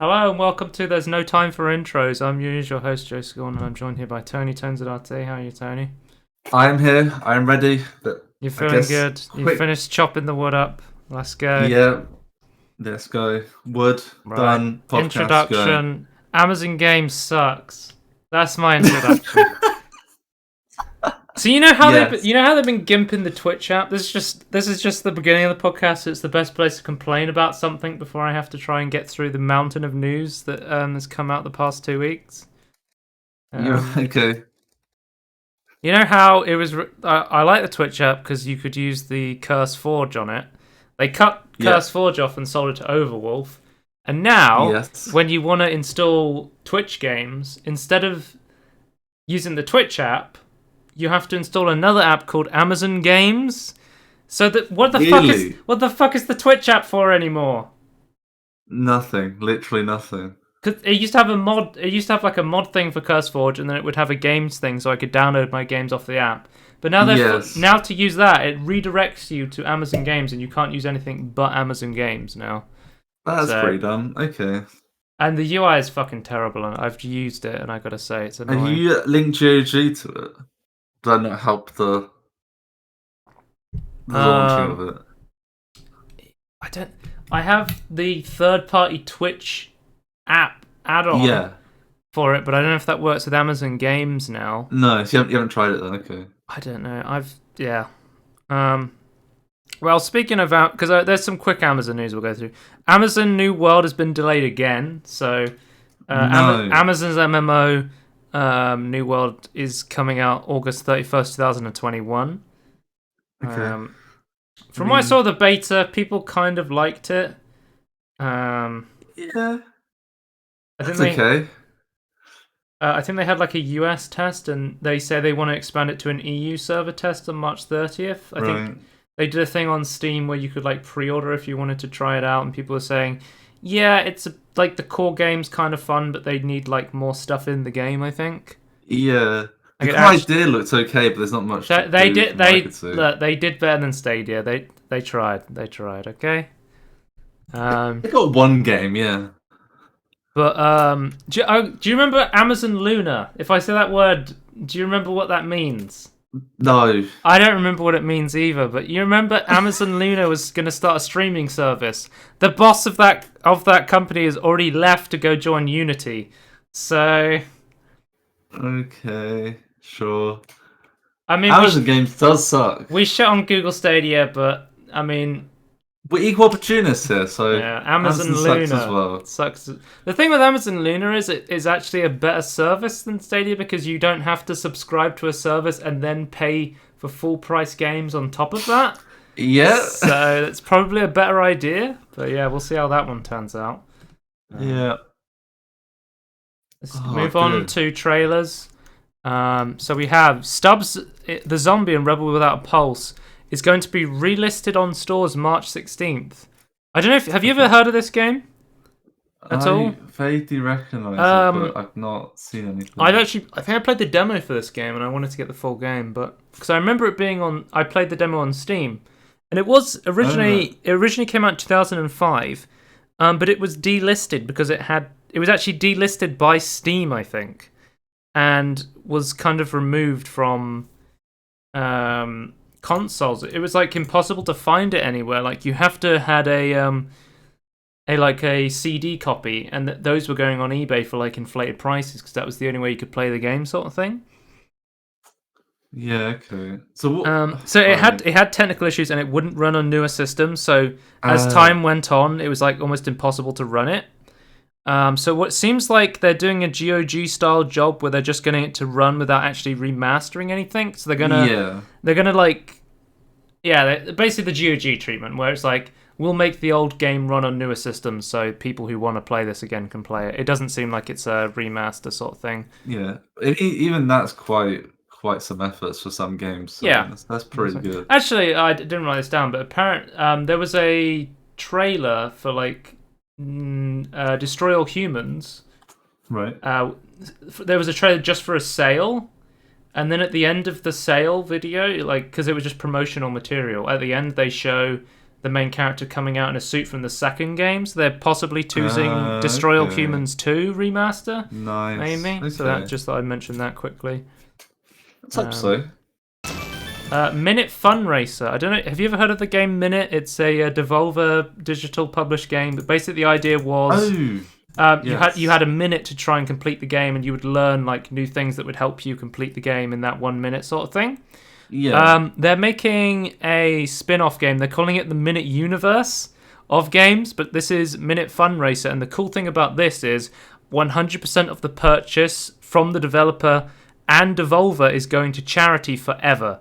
Hello and welcome to There's No Time for Intros. I'm your usual host, Joe Scorn, and I'm joined here by Tony Tenzadate. How are you, Tony? I'm here. I'm ready. But You're I feeling guess good? You finished chopping the wood up? Let's go. Yeah, let's go. Wood Right. done. Podcast go. Introduction. Amazon Games sucks. That's my introduction. So you know how Yes. they've been gimping the Twitch app. This is just the beginning of the podcast. So it's the best place to complain about something before I have to try and get through the mountain of news that has come out the past 2 weeks. You're okay. You know how it was. I like the Twitch app because you could use the Curse Forge on it. They cut Curse Forge off and sold it to Overwolf, and now when you want to install Twitch games, instead of using the Twitch app, you have to install another app called Amazon Games. So that what the fuck is the Twitch app for anymore? Nothing. Literally nothing. Cause it used to have a mod. It used to have like a mod thing for CurseForge, and then it would have a games thing, so I could download my games off the app. But now now to use that, it redirects you to Amazon Games, and you can't use anything but Amazon Games now. That's pretty dumb. Okay. And the UI is fucking terrible, and I've used it, and I gotta say it's annoying. Have you linked GOG to it? Did that not help the launching of it? I have the third-party Twitch app add-on for it, but I don't know if that works with Amazon Games now. No, so you haven't tried it then, okay. I don't know. Well, speaking of because there's some quick Amazon news we'll go through. Amazon New World has been delayed again, so Amazon's MMO New World is coming out August 31st, 2021. Okay. From what I saw the beta, people kind of liked it. Yeah. That's okay. I think they had like a US test, and they say they want to expand it to an EU server test on March 30th. I think they did a thing on Steam where you could like pre-order if you wanted to try it out, and people are saying, yeah, it's like the core game's kind of fun, but they need like more stuff in the game, I think. Yeah. The core idea looks okay, but there's not much. They did better than Stadia. They tried. Okay. They got one game, yeah. But do you remember Amazon Luna? If I say that word, do you remember what that means? No. I don't remember what it means either. But you remember Amazon Luna was going to start a streaming service. The boss of that company has already left to go join Unity. So. Okay. Sure. I mean, Amazon Games does suck. We shit on Google Stadia, but I mean, we're equal opportunists here, so yeah, Amazon Luna sucks as well. Sucks. The thing with Amazon Luna is it is actually a better service than Stadia because you don't have to subscribe to a service and then pay for full price games on top of that. Yeah. So that's probably a better idea. But yeah, we'll see how that one turns out. Yeah. Let's move on to trailers. So we have Stubbs, the Zombie and Rebel Without a Pulse is going to be relisted on stores March 16th. I don't know have you ever heard of this game at all? I vaguely recognise it, but I've not seen anything. I think I played the demo for this game and I wanted to get the full game, but because I remember it being on, I played the demo on Steam, and it was originally came out in 2005, but it was delisted because it was actually delisted by Steam, I think, and was kind of removed from consoles. It was like impossible to find it anywhere. Like you have to had a CD copy, and those were going on eBay for like inflated prices because that was the only way you could play the game, sort of thing. Yeah. Okay. So what? So it had technical issues and it wouldn't run on newer systems. So as time went on, it was like almost impossible to run it. So what seems like they're doing a GOG style job where they're just getting it to run without actually remastering anything. So they're gonna basically the GOG treatment where it's like we'll make the old game run on newer systems so people who want to play this again can play it. It doesn't seem like it's a remaster sort of thing. Yeah, even that's quite some efforts for some games. So yeah, that's pretty good. Actually, I didn't write this down, but there was a trailer for like. Destroy All Humans. Right. There was a trailer just for a sale, and then at the end of the sale video, like because it was just promotional material, at the end they show the main character coming out in a suit from the second game. So they're possibly choosing Destroy All Humans 2 remaster. Nice. Maybe. Okay. So that just thought I'd mention that quickly. Let's hope so. Minute Fun Racer. I don't know. Have you ever heard of the game Minute? It's a Devolver digital published game. But basically, the idea was you had a minute to try and complete the game, and you would learn like new things that would help you complete the game in that 1 minute sort of thing. Yeah. They're making a spin-off game. They're calling it the Minute Universe of games, but this is Minute Fun Racer. And the cool thing about this is 100% of the purchase from the developer and Devolver is going to charity forever.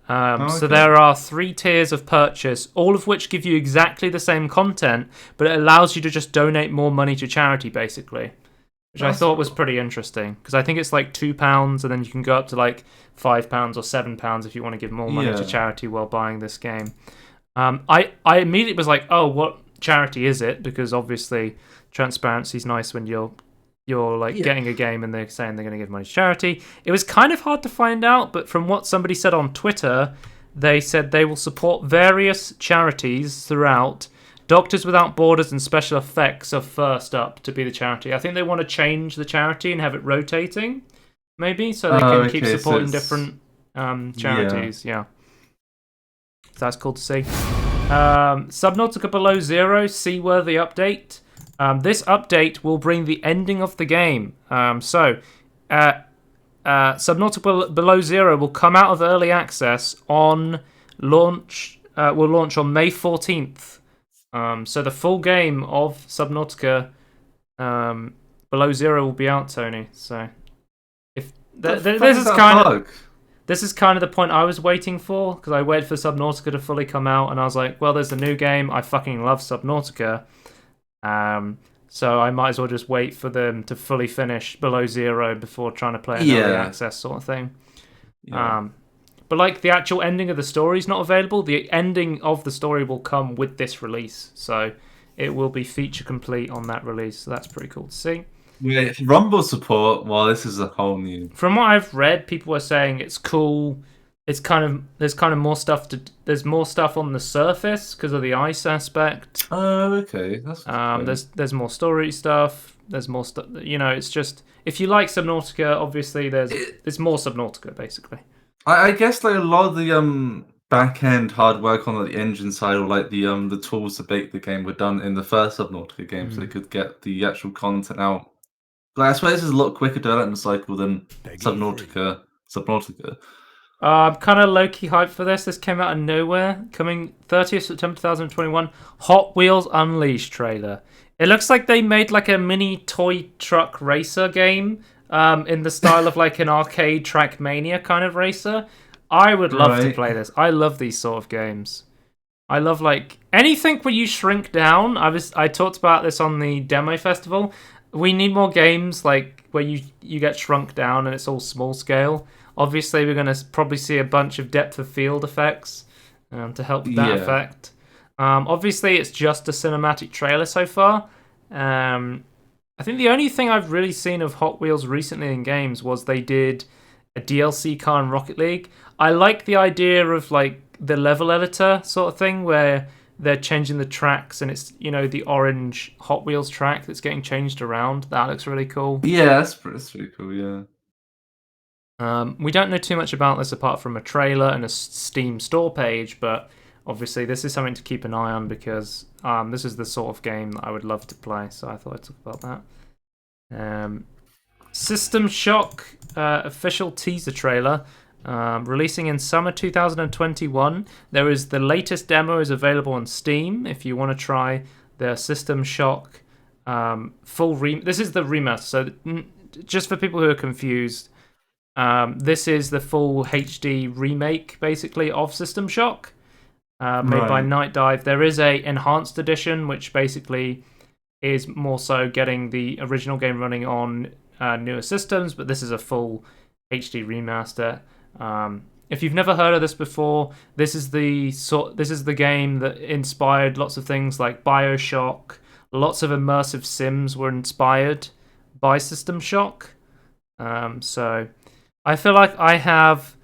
So there are 3 tiers of purchase, all of which give you exactly the same content, but it allows you to just donate more money to charity, basically. Which I thought was pretty interesting, because I think it's like £2, and then you can go up to like £5 or £7 if you want to give more money to charity while buying this game. I immediately was like, oh, what charity is it? Because obviously transparency is nice when you're getting a game and they're saying they're going to give money to charity. It was kind of hard to find out, but from what somebody said on Twitter, they said they will support various charities throughout. Doctors Without Borders and Special Effects are first up to be the charity. I think they want to change the charity and have it rotating, maybe, so they can keep supporting different charities. Yeah. So that's cool to see. Subnautica Below Zero, seaworthy update. This update will bring the ending of the game. Subnautica Below Zero will come out of early access on launch. Will launch on May 14th. So the full game of Subnautica Below Zero will be out, Tony. So if this is kind of the point I was waiting for, because I waited for Subnautica to fully come out, and I was like, well, there's a new game. I fucking love Subnautica. So I might as well just wait for them to fully finish Below Zero before trying to play an early access sort of thing. Yeah. But like the actual ending of the story is not available. The ending of the story will come with this release, so it will be feature complete on that release. So that's pretty cool to see. Yeah, Rumble support. Well, this is a whole new. From what I've read, people are saying it's cool. There's kind of more stuff There's more stuff on the surface because of the ice aspect. Oh, okay. That's there's more story stuff. There's more stuff. You know, it's just if you like Subnautica, obviously there's more Subnautica basically. I guess like a lot of the back end hard work on the engine side, or like the tools to bake the game, were done in the first Subnautica game, so they could get the actual content out. But I swear this is a lot quicker development cycle than Subnautica. I'm kind of low-key hyped for this. This came out of nowhere. Coming 30th September 2021. Hot Wheels Unleashed trailer. It looks like they made like a mini toy truck racer game in the style of like an arcade Trackmania kind of racer. I would love to play this. I love these sort of games. I love like anything where you shrink down. I talked about this on the demo festival. We need more games like where you get shrunk down and it's all small scale. Obviously, we're going to probably see a bunch of depth of field effects to help with that effect. Obviously, it's just a cinematic trailer so far. I think the only thing I've really seen of Hot Wheels recently in games was they did a DLC car in Rocket League. I like the idea of like the level editor sort of thing where they're changing the tracks and it's, you know, the orange Hot Wheels track that's getting changed around. That looks really cool. Yeah, that's pretty cool, yeah. We don't know too much about this apart from a trailer and a Steam store page, but obviously this is something to keep an eye on because this is the sort of game that I would love to play, so I thought I'd talk about that. System Shock official teaser trailer releasing in summer 2021. There is the latest demo is available on Steam if you want to try the System Shock full this is the remaster, so just for people who are confused, this is the full HD remake, basically, of System Shock, made by Night Dive. There is a enhanced edition, which basically is more so getting the original game running on newer systems, but this is a full HD remaster. If you've never heard of this before, this is the game that inspired lots of things like BioShock. Lots of immersive sims were inspired by System Shock. So I feel like I have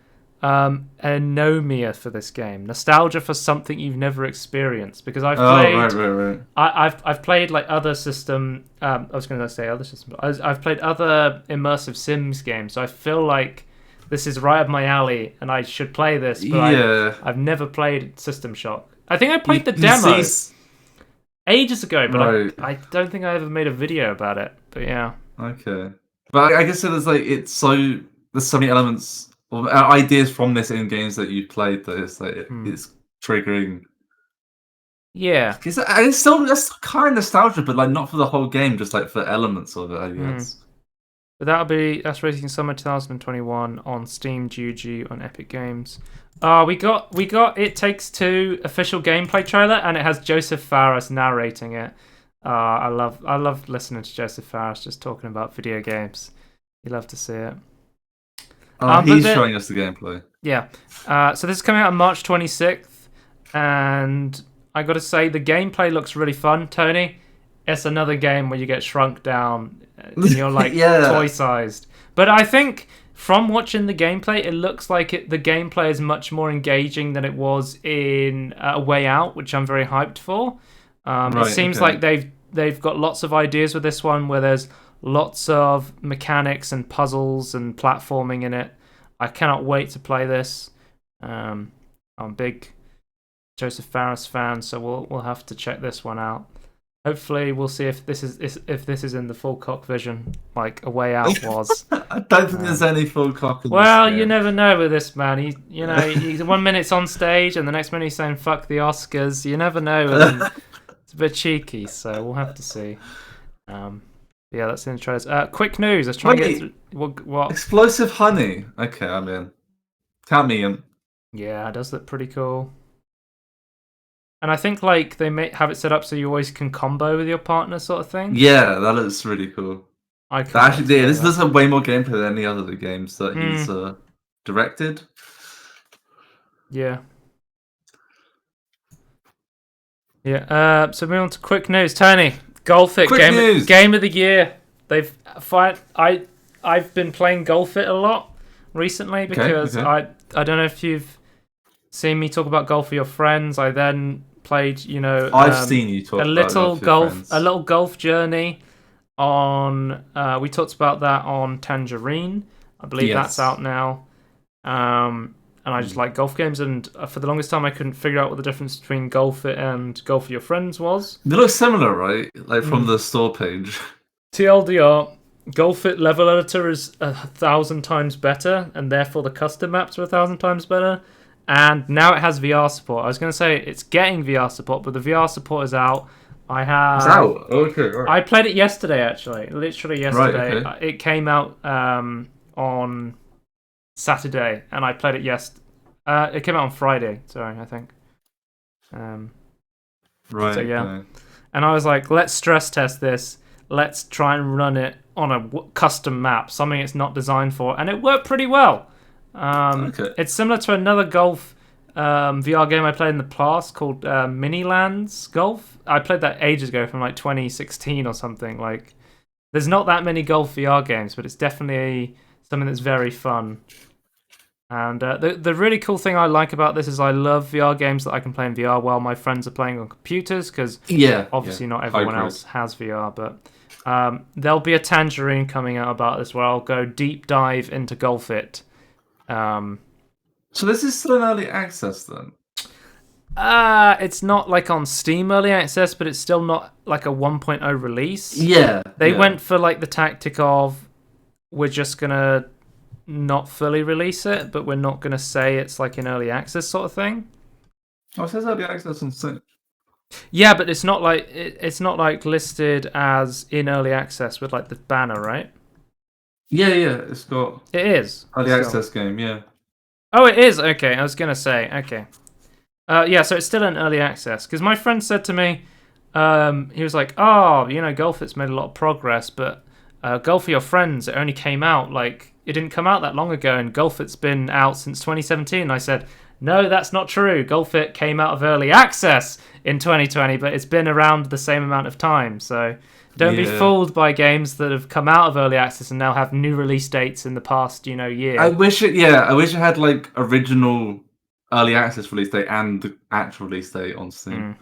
anomia for this game. Nostalgia for something you've never experienced. Because I've played, right. I've played like other system. I was going to say other system. I've played other immersive Sims games. So I feel like this is right up my alley, and I should play this. But I've never played System Shock. I think I played the demo ages ago, but I don't think I ever made a video about it. But yeah. Okay. But I guess there's there's so many elements or ideas from this in games that you played that it's it's triggering. Yeah. It's still that's kind of nostalgia, but like not for the whole game, just like for elements of it, I guess. But that's releasing summer 2021 on Steam, GOG, on Epic Games. We got It Takes Two official gameplay trailer, and it has Joseph Fares narrating it. I love listening to Joseph Fares just talking about video games. You love to see it. He's showing us the gameplay. Yeah. So this is coming out on March 26th, and I got to say the gameplay looks really fun. Tony, it's another game where you get shrunk down and you're like toy-sized. But I think from watching the gameplay, it looks like the gameplay is much more engaging than it was in A Way Out, which I'm very hyped for. It seems like they've got lots of ideas with this one, where there's lots of mechanics and puzzles and platforming in it. I cannot wait to play this. I'm a big Joseph Fares fan, so we'll have to check this one out. Hopefully, we'll see if this is in the full cock vision, like A Way Out was. I don't think there's any full cock in this game. You never know with this man. He 1 minute's on stage, and the next minute he's saying "fuck the Oscars." You never know. It's a bit cheeky, so we'll have to see. Yeah, that's in the trailers. Quick news. Let's try and get through. What? Explosive honey. Okay, I'm in. Count me in. Yeah, it does look pretty cool. And I think like they may have it set up so you always can combo with your partner, sort of thing. Yeah, that looks really cool. This does have way more gameplay than any other games that he's directed. Yeah. Yeah. So moving on to quick news, Tony. Golf It game of the year. I've been playing Golf It a lot recently because I don't know if you've seen me talk about golf with your friends. I then played, I've seen you talk a little golf journey on. We talked about that on Tangerine. I believe that's out now. And I just like golf games, and for the longest time I couldn't figure out what the difference between Golf It and Golf with Your Friends was. They look similar, right? Like from the store page. TLDR, Golf It level editor is 1,000 times better, and therefore the custom maps are 1,000 times better. And now it has VR support. I was going to say it's getting VR support, but the VR support is out. It's out? Okay, right. I played it yesterday, actually. Literally yesterday. Right, okay. It came out on Saturday, and I played it it came out on Friday, sorry, I think. Right. So, yeah. Okay. And I was like, let's stress test this. Let's try and run it on a custom map, something it's not designed for. And it worked pretty well. It's similar to another golf VR game I played in the past called Minilands Golf. I played that ages ago from like 2016 or something. Like, there's not that many golf VR games, but it's definitely something that's very fun. And the really cool thing I like about this is I love VR games that I can play in VR while my friends are playing on computers, because obviously not everyone else has VR, but there'll be a Tangerine coming out about this where I'll go deep dive into Golf It. So this is still in early access then? It's not like on Steam early access, but it's still not like a 1.0 release. Yeah. They went for like the tactic of, we're just gonna not fully release it, but we're not gonna say it's like in early access sort of thing. Oh, it says early access on Steam. Yeah, but it's not like listed as in early access with like the banner, right? Yeah, it's got. It is early access game, yeah. Oh, it is. Okay, I was gonna say okay. Yeah, so it's still in early access because my friend said to me, he was like, "Oh, Golf It's made a lot of progress, but Golf for Your Friends, it only came out it didn't come out that long ago, and Golf It's been out since 2017. I said, no, that's not true. Golf It came out of early access in 2020, but it's been around the same amount of time. So don't be fooled by games that have come out of early access and now have new release dates in the past, year. I wish it had original early access release date and the actual release date on Steam.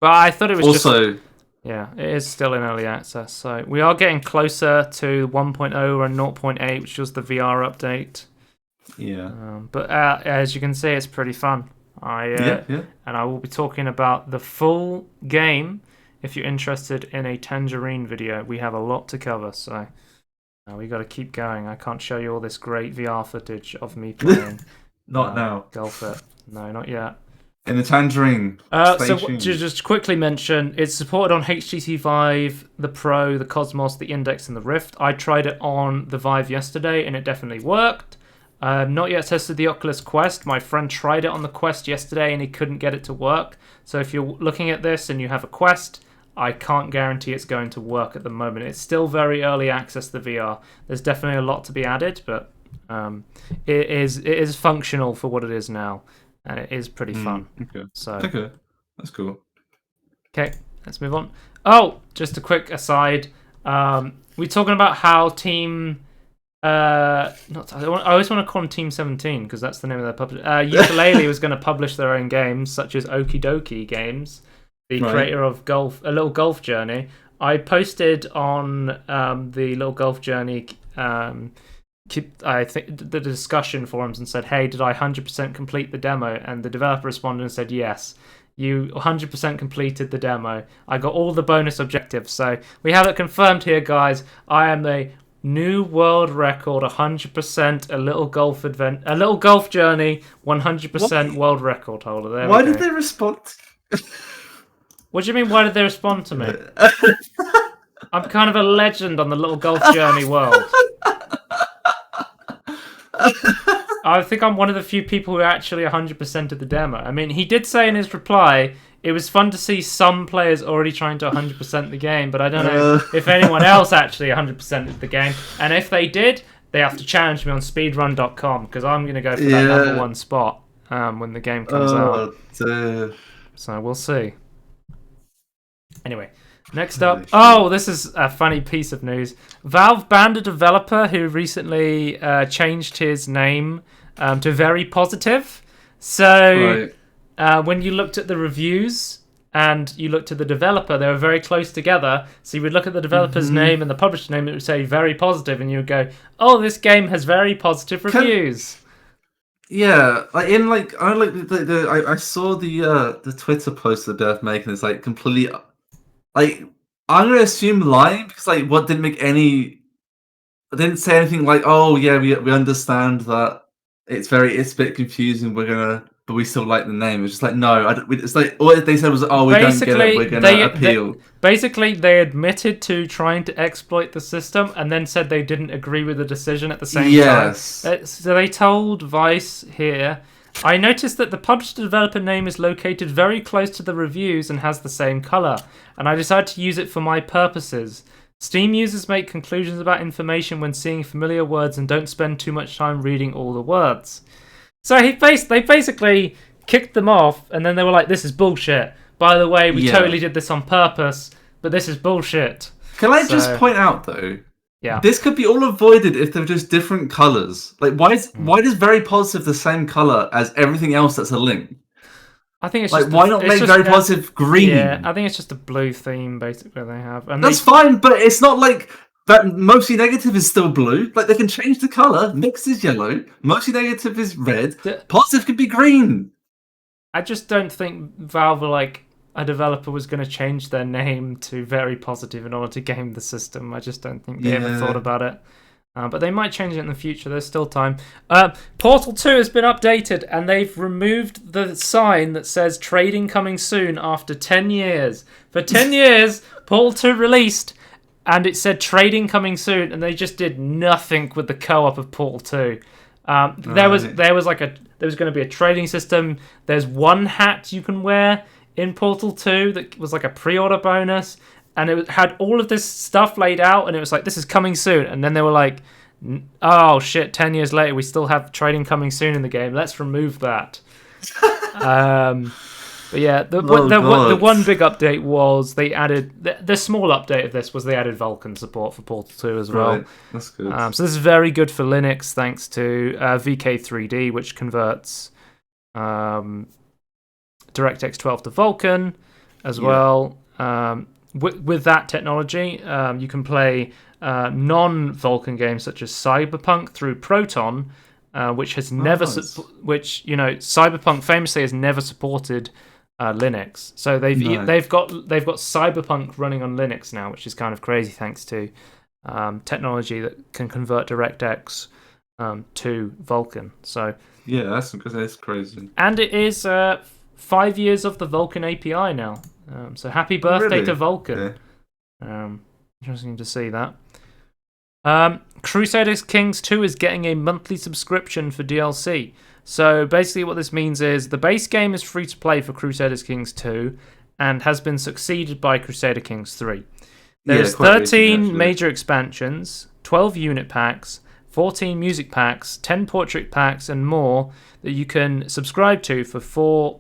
But I thought it was also. Yeah, it is still in early access. So we are getting closer to 1.0 and 0.8, which was the VR update. Yeah. But as you can see, it's pretty fun. And I will be talking about the full game if you're interested in a Tangerine video. We have a lot to cover, so we got to keep going. I can't show you all this great VR footage of me playing. Not now. Golf It. No, not yet. In the Tangerine. So to just quickly mention, it's supported on HTC Vive, the Pro, the Cosmos, the Index, and the Rift. I tried it on the Vive yesterday, and it definitely worked. Not yet tested the Oculus Quest. My friend tried it on the Quest yesterday, and he couldn't get it to work. So if you're looking at this and you have a Quest, I can't guarantee it's going to work at the moment. It's still very early access, the VR. There's definitely a lot to be added, but it is functional for what it is now. And it is pretty fun. Okay. Okay, that's cool. Okay, let's move on. Oh, just a quick aside. We're talking about how Team. I always want to call them Team 17 because that's the name of their publisher. Ukulele was going to publish their own games, such as Okie Dokie Games, the creator of A Little Golf Journey. I posted on the Little Golf Journey. I think the discussion forums and said, hey, did I 100% complete the demo? And the developer responded and said, yes, you 100% completed the demo. I got all the bonus objectives. So we have it confirmed here, guys. I am a new world record, 100% a Little Golf Journey, 100% world record holder. Why did they respond? What do you mean, why did they respond to me? I'm kind of a legend on the Little Golf Journey world. I think I'm one of the few people who actually 100% of the demo. I mean, he did say in his reply, it was fun to see some players already trying to 100% the game, but I don't know if anyone else actually 100%ed the game. And if they did, they have to challenge me on speedrun.com, because I'm going to go for that number one spot when the game comes out. So we'll see. Anyway. Next up, this is a funny piece of news. Valve banned a developer who recently changed his name to Very Positive. So when you looked at the reviews and you looked at the developer, they were very close together. So you would look at the developer's name and the publisher's name, it would say Very Positive, and you would go, oh, this game has very positive reviews. Yeah, I saw the Twitter post that they're making. It's completely... I'm gonna assume lying because what didn't make any. I didn't say anything oh yeah, we understand that it's a bit confusing. But we still like the name. It's just no. It's all they said was we don't get it. We're gonna appeal. Basically, they admitted to trying to exploit the system and then said they didn't agree with the decision at the same time. So they told Vice here. I noticed that the publisher developer name is located very close to the reviews and has the same color, and I decided to use it for my purposes. Steam users make conclusions about information when seeing familiar words and don't spend too much time reading all the words. So they basically kicked them off, and then they were like, this is bullshit. By the way, we totally did this on purpose, but this is bullshit. Can I just point out, though, yeah, this could be all avoided if they're just different colors. Why is Very Positive the same color as everything else that's a link? I think it's why not make Very Positive green? Yeah, I think it's just a blue theme basically they have. And that's fine, but it's not that Mostly Negative is still blue. They can change the color. Mixed is yellow. Mostly Negative is red. Positive could be green. I just don't think Valve a developer was going to change their name to Very Positive in order to game the system. I just don't think they ever thought about it. But they might change it in the future. There's still time. Portal 2 has been updated, and they've removed the sign that says trading coming soon after 10 years. For 10 years, Portal 2 released, and it said trading coming soon, and they just did nothing with the co-op of Portal 2. There was going to be a trading system. There's one hat you can wear in Portal 2 that was a pre-order bonus, and it had all of this stuff laid out, and it was like, this is coming soon. And then they were like, oh shit, 10 years later, we still have trading coming soon in the game. Let's remove that. But yeah, the one big update was they added the small update of this was they added Vulkan support for Portal 2 as well. Right, that's good. So this is very good for Linux thanks to VK3D, which converts DirectX 12 to Vulkan as well. With that technology, you can play non-Vulkan games such as Cyberpunk through Proton, which has never, Cyberpunk famously has never supported Linux. So they've got Cyberpunk running on Linux now, which is kind of crazy thanks to technology that can convert DirectX to Vulkan. So yeah, that's crazy. And it is 5 years of the Vulkan API now. So happy birthday to Vulkan. Yeah. Interesting to see that. Crusader Kings 2 is getting a monthly subscription for DLC. So basically what this means is the base game is free to play for Crusader Kings 2 and has been succeeded by Crusader Kings 3. There's 13 major expansions, 12 unit packs, 14 music packs, 10 portrait packs and more that you can subscribe to for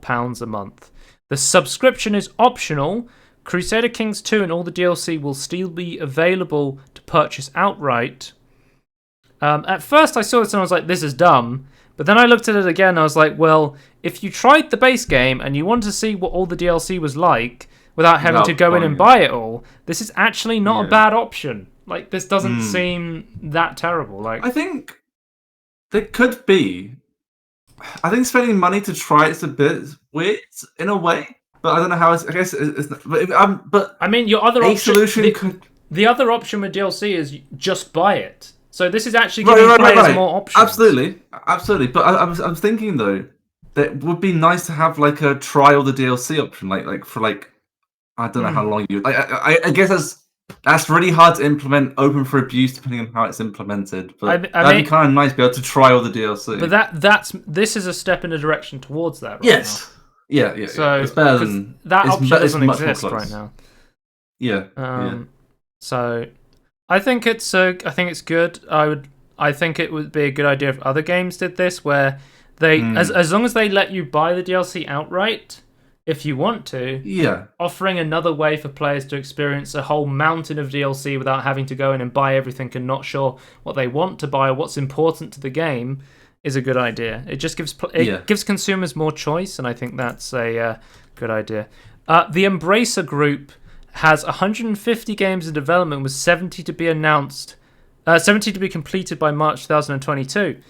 £4 a month. The subscription is optional. Crusader Kings 2 and all the DLC will still be available to purchase outright. At first I saw this and I was like, this is dumb. But then I looked at it again and I was like, well, if you tried the base game and you wanted to see what all the DLC was like without having to go in and buy it all, this is actually not a bad option. Like, this doesn't seem that terrible. Like, I think there could be. I think spending money to try it's a bit weird in a way. But I don't know how I guess it's not, but I mean, your other option, the other option with DLC is just buy it. So this is actually giving players more options. Absolutely. But I'm thinking though that it would be nice to have like a try all the DLC option, like for like I don't know how long you. I guess that's really hard to implement. Open for abuse depending on how it's implemented. But that'd be kind of nice to be able to try all the DLC. But this is a step in a direction towards that. Right yes. Now. Yeah. So it's better than that option doesn't exist right now. Yeah. So I think it's good. I think it would be a good idea if other games did this, where they as long as they let you buy the DLC outright, if you want to. Yeah. Offering another way for players to experience a whole mountain of DLC without having to go in and buy everything and not sure what they want to buy or what's important to the game is a good idea. It just gives gives consumers more choice, and I think that's a good idea. The Embracer Group has 150 games in development with 70 to be announced, 70 to be completed by March 2022.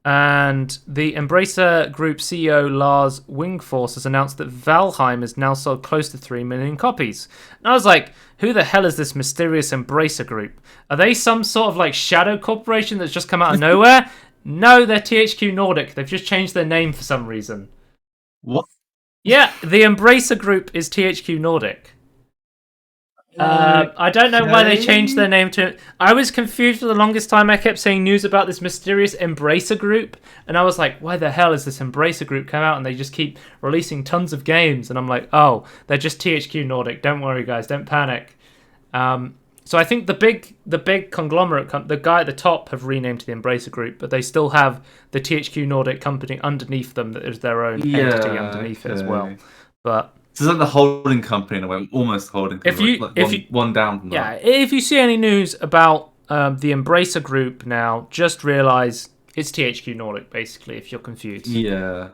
And the Embracer Group CEO Lars Wingforce has announced that Valheim has now sold close to 3 million copies. And I was like, who the hell is this mysterious Embracer Group? Are they some sort of like shadow corporation that's just come out of nowhere? No, they're THQ Nordic. They've just changed their name for some reason. What? Yeah, the Embracer Group is THQ Nordic. I don't know why they changed their name to it. I was confused for the longest time. I kept saying news about this mysterious Embracer Group, and I was like, why the hell is this Embracer Group come out? And they just keep releasing tons of games, and I'm like, oh, they're just THQ Nordic. Don't worry, guys, don't panic. So I think the big conglomerate, the guy at the top, have renamed to the Embracer Group, but they still have the THQ Nordic company underneath them that is their own entity underneath it as well. But so it's like the holding company in a way, almost holding company. One down from that. Yeah, if you see any news about the Embracer Group now, just realise it's THQ Nordic, basically, if you're confused. Yeah.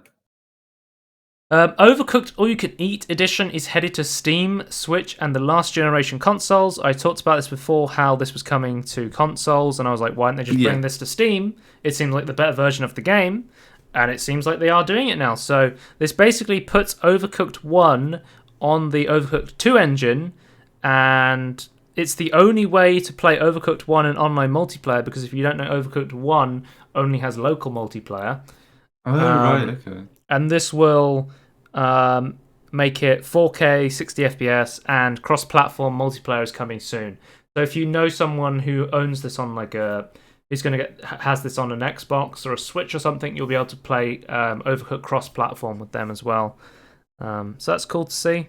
Overcooked All You Can Eat Edition is headed to Steam, Switch, and the last generation consoles. I talked about this before, how this was coming to consoles, and I was like, why don't they just bring this to Steam? It seemed like the better version of the game. And it seems like they are doing it now. So this basically puts Overcooked 1 on the Overcooked 2 engine, and it's the only way to play Overcooked 1 in online multiplayer, because if you don't know, Overcooked 1 only has local multiplayer. Oh, right, okay. And this will make it 4K, 60 FPS, and cross-platform multiplayer is coming soon. So if you know someone who owns this on like has this on an Xbox or a Switch or something, you'll be able to play Overcooked cross-platform with them as well. So that's cool to see.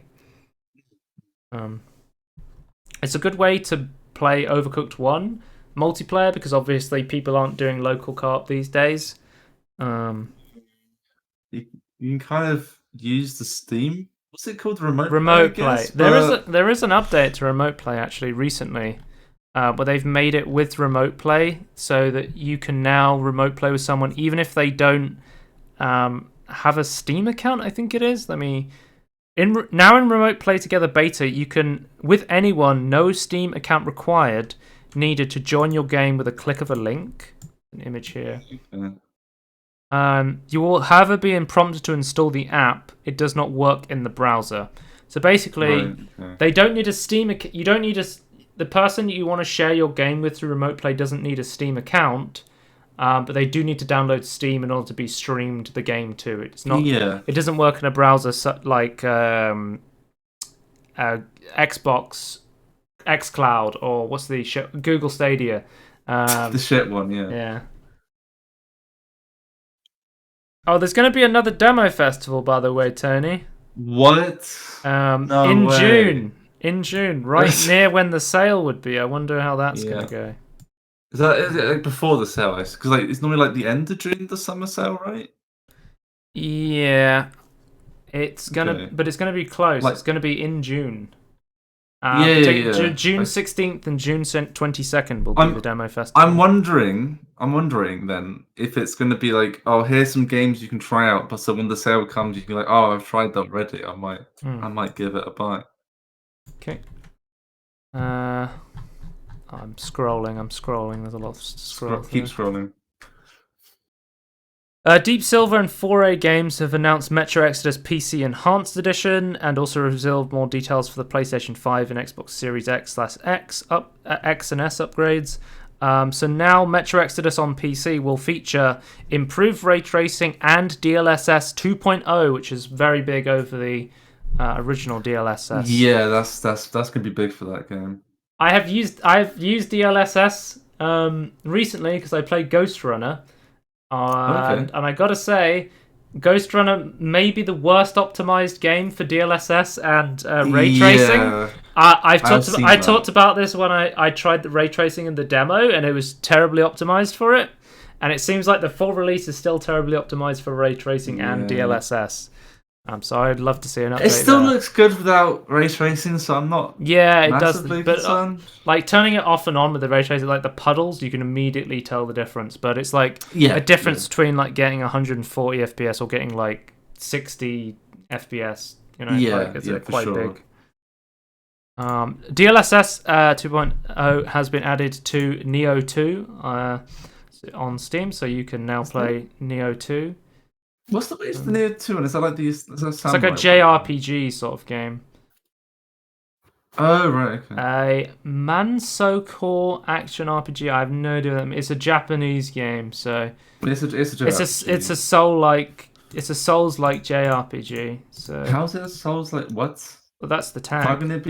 It's a good way to play Overcooked 1 multiplayer because obviously people aren't doing local co-op these days. You can kind of use the Steam. What's it called? Remote play. There is an update to remote play actually recently, but they've made it with remote play so that you can now remote play with someone even if they don't have a Steam account. I think it is. In remote play together beta, you can with anyone, no Steam account required, needed to join your game with a click of a link. An image here. Okay. You will, however, be prompted to install the app. It does not work in the browser. So basically, they don't need a Steam. You don't need the person you want to share your game with through remote play doesn't need a Steam account, but they do need to download Steam in order to be streamed the game to. It's not. Yeah. It doesn't work in a browser like Xbox, xCloud, or what's the Google Stadia. The shit one, yeah. Yeah. Oh, there's going to be another demo festival, by the way, Tony. What? No in way. June. In June, right near when the sale would be. I wonder how that's going to go. Is it like before the sale? Because it's normally like the end of June, the summer sale, right? Yeah, it's gonna, but it's gonna be close. It's gonna be in June. June 16th and June 22nd will be the demo festival. I'm wondering then if it's going to be like, oh, here's some games you can try out, but so when the sale comes, you can be like, oh, I've tried that already. I might give it a buy. Okay. I'm scrolling. There's a lot of scroll. Keep scrolling. Deep Silver and 4A Games have announced Metro Exodus PC Enhanced Edition and also revealed more details for the PlayStation 5 and Xbox Series X and S upgrades. So now Metro Exodus on PC will feature improved ray tracing and DLSS 2.0, which is very big over the original DLSS. Yeah, that's gonna be big for that game. I've used DLSS recently because I played Ghost Runner. And I gotta say, Ghost Runner may be the worst optimized game for DLSS and ray tracing. I talked about this when I tried the ray tracing in the demo, and it was terribly optimized for it. And it seems like the full release is still terribly optimized for ray tracing and DLSS. So I'd love to see an update. It still looks good without ray tracing, so I'm not. Yeah, it does. But like turning it off and on with the ray tracing, like the puddles, you can immediately tell the difference. But it's like a difference between like getting 140 FPS or getting like 60 FPS. You know, it's quite big. DLSS 2.0 has been added to Neo 2 on Steam, so you can now play Neo 2. What's the Neo 2 one? Is that like these? It's like a JRPG sort of game. Oh right, okay. A Mansocore action RPG. I have no idea what that means. It's a Japanese game, so it's a JRPG. It's a Souls-like JRPG. So how's it a Souls-like? What? Well, that's the tag. How can it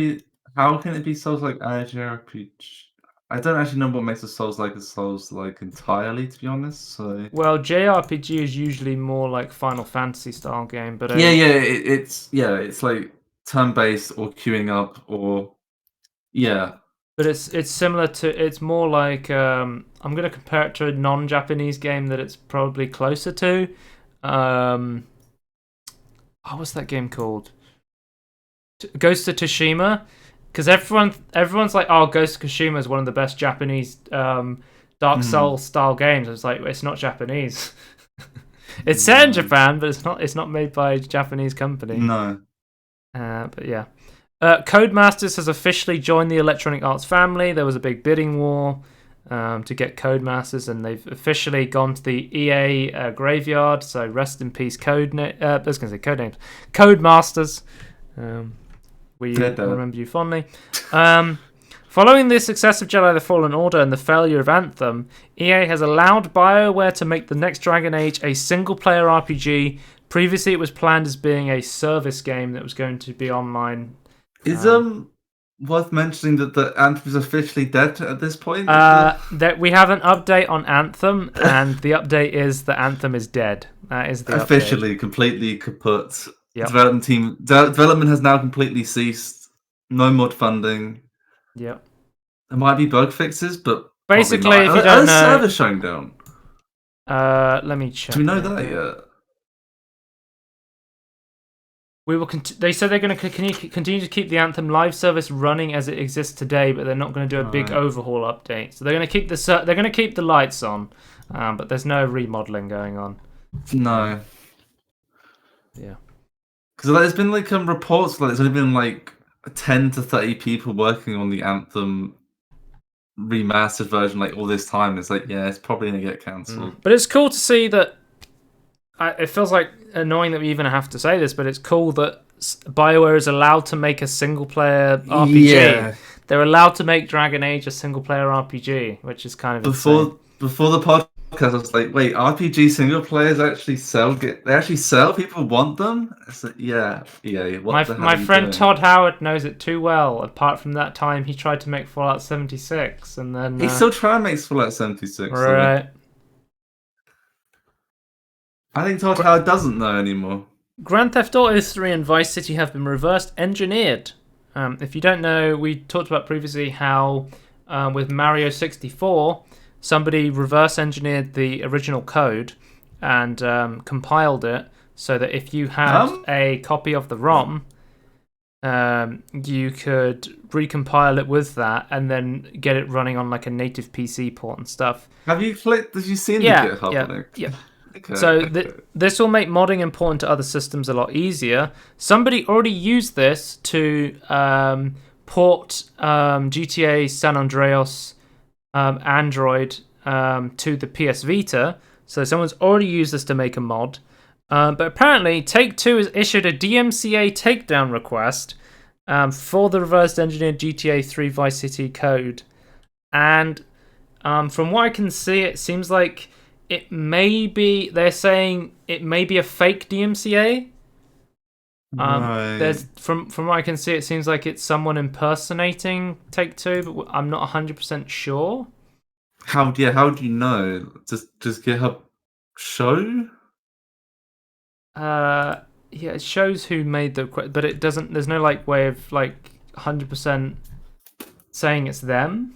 be Souls-like JRPG? I don't actually know what makes a Souls-like entirely, to be honest. So well, JRPG is usually more like Final Fantasy style game, but it's like turn-based or queuing up or But it's similar to. It's more like I'm gonna compare it to a non-Japanese game that it's probably closer to. What's that game called? Ghost of Tsushima. Because everyone's like, oh, Ghost of Tsushima is one of the best Japanese Dark Souls style games. It's like it's not Japanese. It's set in Japan, but it's not made by a Japanese company. No. But yeah, Codemasters has officially joined the Electronic Arts family. There was a big bidding war to get Codemasters, and they've officially gone to the EA graveyard. So rest in peace, Codenames, Codemasters. We remember you fondly. Following the success of Jedi The Fallen Order and the failure of Anthem, EA has allowed BioWare to make the next Dragon Age a single-player RPG. Previously, it was planned as being a service game that was going to be online. Is worth mentioning that the Anthem is officially dead at this point? That we have an update on Anthem, and the update is that Anthem is dead. That is the officially update. Completely kaput. Yep. Development has now completely ceased. No mod funding. Yep. There might be bug fixes, but basically, if you don't know, server showing down. Let me check. Do we know that yet? We will. They said they're going to continue to keep the Anthem live service running as it exists today, but they're not going to do a big overhaul update. So they're going to keep the lights on, but there's no remodeling going on. No. Yeah. Because there's been reports there's only been 10 to 30 people working on the Anthem remastered version all this time. It's it's probably gonna get cancelled. But it's cool to see that. It feels annoying that we even have to say this, but it's cool that BioWare is allowed to make a single-player RPG. Yeah. They're allowed to make Dragon Age a single-player RPG, which is kind of insane. Before the podcast, I was like, wait, RPG single players actually sell? They actually sell? People want them? It's yeah. What the hell my friend doing? Todd Howard knows it too well. Apart from that time, he tried to make Fallout 76, and then he's still trying to make Fallout 76. Right. I think Todd Howard doesn't know anymore. Grand Theft Auto 3 and Vice City have been reverse engineered. If you don't know, we talked about previously how with Mario 64. Somebody reverse engineered the original code and compiled it so that if you had a copy of the ROM, you could recompile it with that and then get it running on a native PC port and stuff. Have you clicked? Did you see the GitHub link? Yeah. Okay. So this will make modding important to other systems a lot easier. Somebody already used this to port GTA San Andreas Android to the PS Vita. So someone's already used this to make a mod. But apparently Take-Two has issued a DMCA takedown request for the reverse engineered GTA 3 Vice City code. And from what I can see, it seems like they're saying it may be a fake DMCA. There's from what I can see, it seems like it's someone impersonating Take-Two, but I'm not 100% sure. How do you know? Does GitHub show? Yeah, it shows who made the request, but it doesn't. There's no way of 100% saying it's them.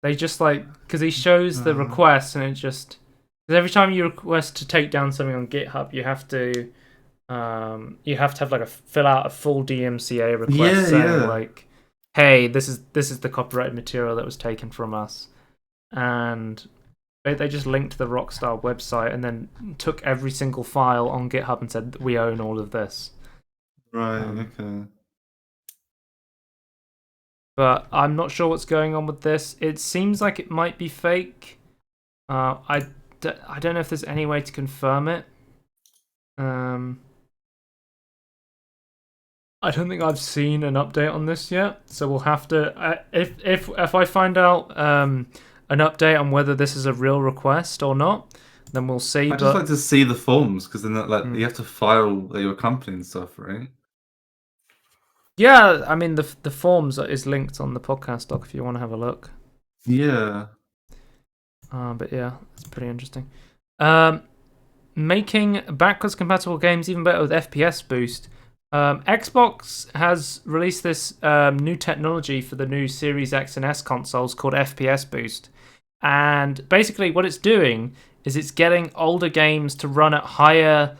They just because he shows the request and it just because every time you request to take down something on GitHub, you have to have fill out a full DMCA request saying hey, this is the copyrighted material that was taken from us, and they just linked to the Rockstar website and then took every single file on GitHub and said we own all of this. Right. Okay. But I'm not sure what's going on with this. It seems like it might be fake. I don't know if there's any way to confirm it. I don't think I've seen an update on this yet, so we'll have to. If I find out an update on whether this is a real request or not, then we'll see. I'd just like to see the forms because then you have to file your company and stuff, right? Yeah, I mean the forms is linked on the podcast doc if you want to have a look. Yeah. But yeah, it's pretty interesting. Making backwards compatible games even better with FPS boost. Xbox has released this new technology for the new Series X and S consoles called FPS boost. And basically what it's doing is it's getting older games to run at higher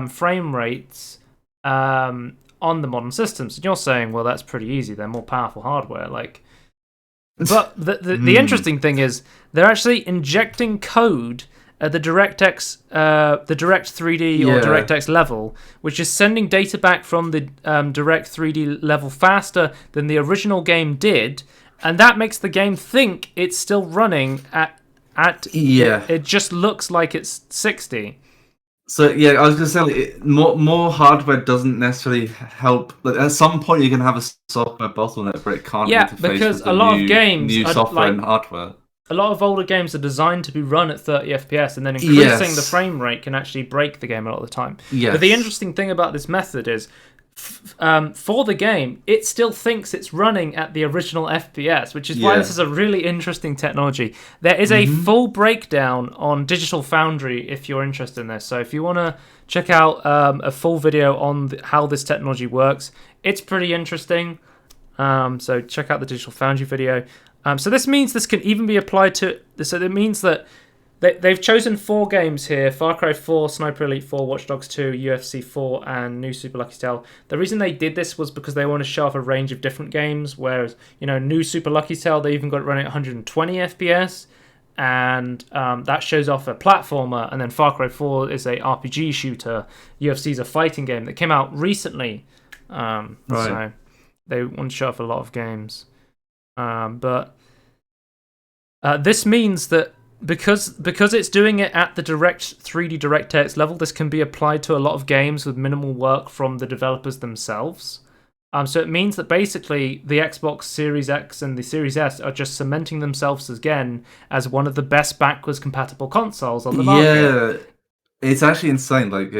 frame rates on the modern systems. And you're saying, well, that's pretty easy. They're more powerful hardware. But the interesting thing is they're actually injecting code at the DirectX, the Direct 3D or DirectX level, which is sending data back from the Direct 3D level faster than the original game did, and that makes the game think it's still running at it just looks like it's 60. So yeah, I was gonna say more hardware doesn't necessarily help. At some point, you're gonna have a software bottleneck where it can't interface because with a lot of games new software and hardware. A lot of older games are designed to be run at 30 FPS, and then increasing the frame rate can actually break the game a lot of the time. Yes. But the interesting thing about this method is, for the game, it still thinks it's running at the original FPS, which is why this is a really interesting technology. There is a full breakdown on Digital Foundry if you're interested in this. So if you want to check out a full video on how this technology works, It's pretty interesting. So check out the Digital Foundry video. So this means this can even be applied to... So it means that they've chosen 4 games here: Far Cry 4, Sniper Elite 4, Watch Dogs 2, UFC 4, and New Super Lucky Tale. The reason they did this was because they want to show off a range of different games, whereas, New Super Lucky Tale, they even got it running at 120 FPS, and that shows off a platformer, and then Far Cry 4 is a RPG shooter. UFC is a fighting game that came out recently. Right. So they want to show off a lot of games. But this means that because it's doing it at the 3D DirectX level, this can be applied to a lot of games with minimal work from the developers themselves. So it means that basically the Xbox Series X and the Series S are just cementing themselves again as one of the best backwards compatible consoles on the market. Yeah, it's actually insane. Like,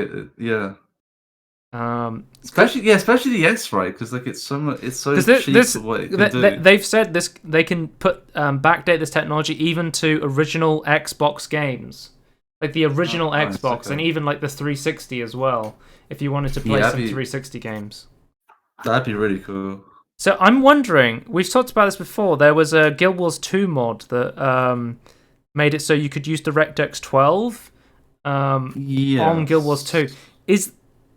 especially the X, right? Because like it's so cheap for what it can do. They've said this. They can backdate this technology even to original Xbox games, like the original Xbox, and even like the 360 as well. If you wanted to play some 360 games, that'd be really cool. So I'm wondering. We've talked about this before. There was a Guild Wars 2 mod that made it so you could use DirectX 12 on Guild Wars 2.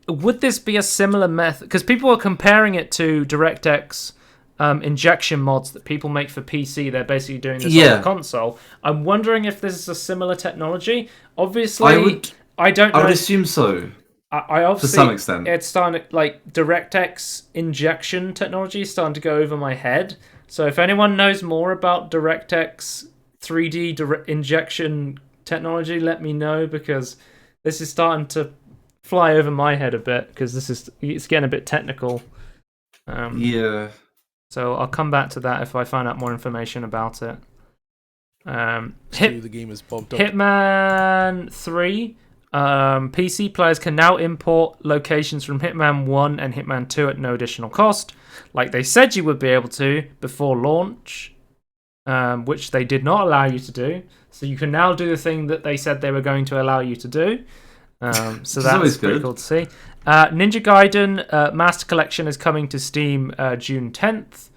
Would this be a similar method? Because people are comparing it to DirectX injection mods that people make for PC. They're basically doing this on the console. I'm wondering if this is a similar technology. Obviously, I don't know. I would assume so. I obviously, to some extent. It's starting to, like, DirectX injection technology is starting to go over my head. So if anyone knows more about DirectX 3D injection technology, let me know, because this is starting to fly over my head a bit, because it's getting a bit technical. So I'll come back to that if I find out more information about it. The game is popped up. Hitman 3. PC players can now import locations from Hitman 1 and Hitman 2 at no additional cost, like they said you would be able to before launch, which they did not allow you to do. So you can now do the thing that they said they were going to allow you to do. So that's pretty cool to see. Ninja Gaiden Master Collection is coming to Steam June 10th.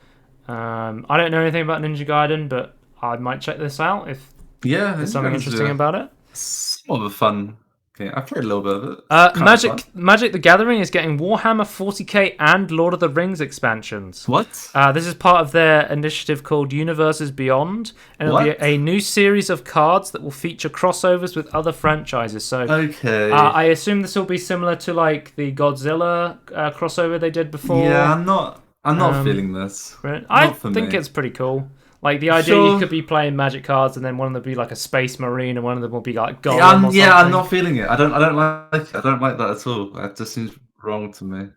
I don't know anything about Ninja Gaiden, but I might check this out if there's something interesting about it. It's more of a fun game. I played a little bit of it. Magic the Gathering is getting Warhammer 40k and Lord of the Rings expansions. What? This is part of their initiative called Universes Beyond, and it'll be a new series of cards that will feature crossovers with other franchises. So, I assume this will be similar to like the Godzilla crossover they did before. Yeah, I'm not feeling this. I think it's pretty cool. Like the idea you could be playing Magic cards, and then one of them will be like a Space Marine, and one of them will be like Gollum or something. I'm not feeling it. I don't like it. I don't like that at all. That just seems wrong to me.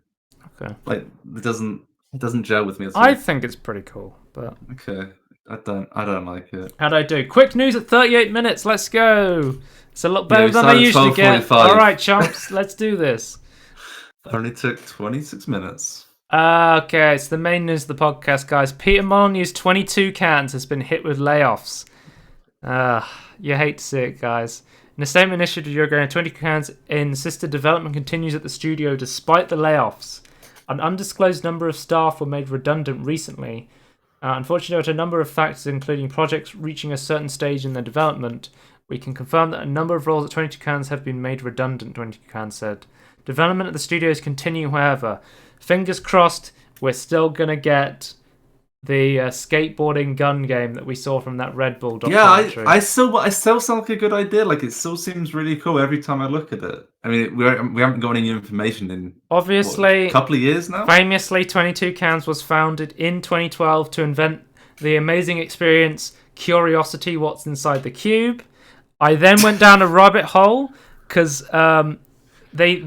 Okay. Like it doesn't gel with me at all. I think it's pretty cool, but okay. I don't like it. How'd I do? Quick news at 38 minutes. Let's go. It's a lot better than I usually get. All right, chumps, let's do this. Only took 26 minutes. Okay, it's the main news of the podcast, guys. Peter Molyneux's 22 Cans has been hit with layoffs. You hate to see it, guys. In a statement issued to Eurogamer, 22 Cans insisted development continues at the studio despite the layoffs. An undisclosed number of staff were made redundant recently. Unfortunately, there are a number of factors, including projects reaching a certain stage in their development. We can confirm that a number of roles at 22 Cans have been made redundant, 22 Cans said. Development at the studios continue, however. Fingers crossed, we're still going to get the skateboarding gun game that we saw from that Red Bull documentary. Yeah, I still sound like a good idea. Like, it still seems really cool every time I look at it. I mean, we haven't got any information in, obviously, a couple of years now? Famously, 22 Cans was founded in 2012 to invent the amazing experience Curiosity, What's Inside the Cube. I then went down a rabbit hole because... They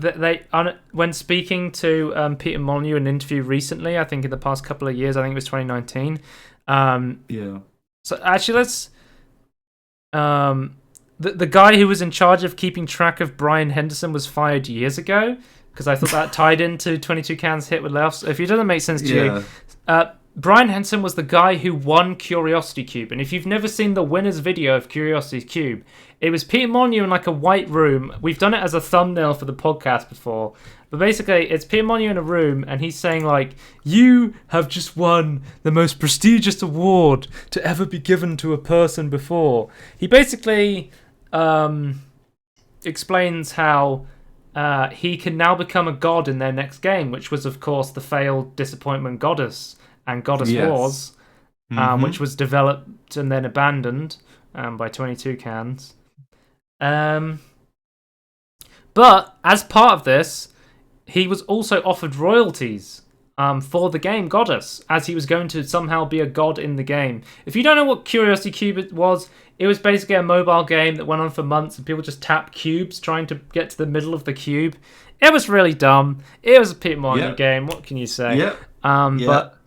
when speaking to Peter Molyneux in an interview recently, I think in the past couple of years, I think it was 2019. So actually, let's the guy who was in charge of keeping track of Brian Henderson was fired years ago, because I thought that tied into 22 Cans hit with layoffs. If it doesn't make sense to you, Brian Henson was the guy who won Curiosity Cube. And if you've never seen the winner's video of Curiosity Cube, it was Peter Molyneux in like a white room. We've done it as a thumbnail for the podcast before. But basically, it's Peter Molyneux in a room, and he's saying, like, you have just won the most prestigious award to ever be given to a person before. He basically explains how he can now become a god in their next game, which was, of course, the failed Disappointment Goddess and Goddess Wars, which was developed and then abandoned by 22 Cans. But as part of this, he was also offered royalties for the game Goddess, as he was going to somehow be a god in the game. If you don't know what Curiosity Cube was, it was basically a mobile game that went on for months, and people just tapped cubes trying to get to the middle of the cube. It was really dumb. It was a Peter Molyneux game. What can you say? But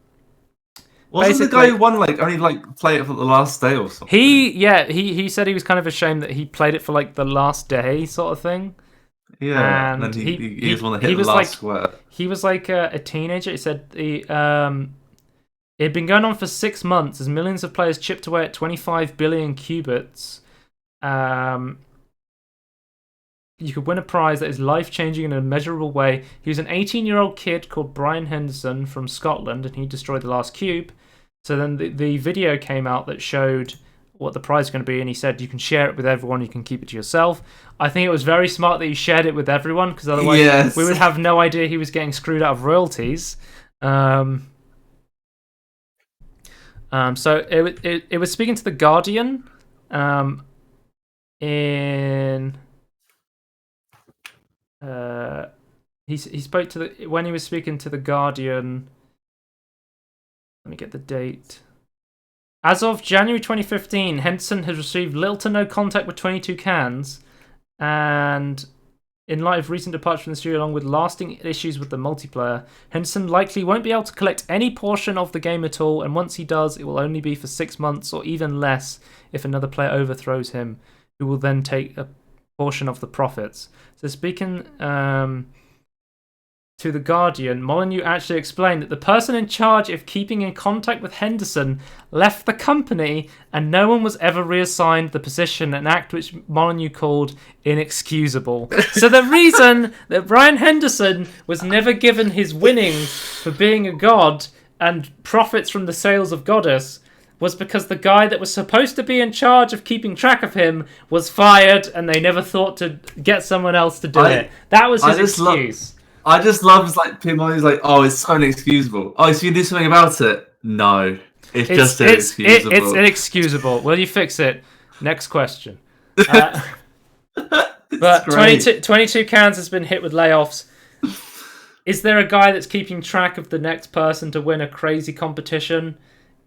wasn't the guy who won only play it for the last day or something? He said he was kind of ashamed that he played it for like the last day sort of thing. Yeah, and then he was one that hit the last square. He was like a teenager. He said it had been going on for 6 months as millions of players chipped away at 25 billion qubits. You could win a prize that is life-changing in a measurable way. He was an 18-year-old kid called Brian Henderson from Scotland, and he destroyed the last cube. So then the video came out that showed what the prize is going to be, and he said you can share it with everyone, you can keep it to yourself. I think it was very smart that he shared it with everyone, because otherwise we would have no idea he was getting screwed out of royalties. So it was speaking to The Guardian he spoke to when he was speaking to The Guardian. Let me get the date. As of January 2015, Henderson has received little to no contact with 22 Cans, and in light of recent departure from the studio along with lasting issues with the multiplayer, Henderson likely won't be able to collect any portion of the game at all, and once he does, it will only be for 6 months or even less if another player overthrows him, who will then take a portion of the profits. So speaking to The Guardian, Molyneux actually explained that the person in charge of keeping in contact with Henderson left the company and no one was ever reassigned the position, an act which Molyneux called inexcusable. So the reason that Brian Henderson was never given his winnings for being a god and profits from the sales of Goddess was because the guy that was supposed to be in charge of keeping track of him was fired and they never thought to get someone else to do it. That was his excuse. I just love people who's like, oh, it's so inexcusable. Oh, so you do something about it? No. It's just inexcusable. It's inexcusable. Will you fix it? Next question. But 22 Cans has been hit with layoffs. Is there a guy that's keeping track of the next person to win a crazy competition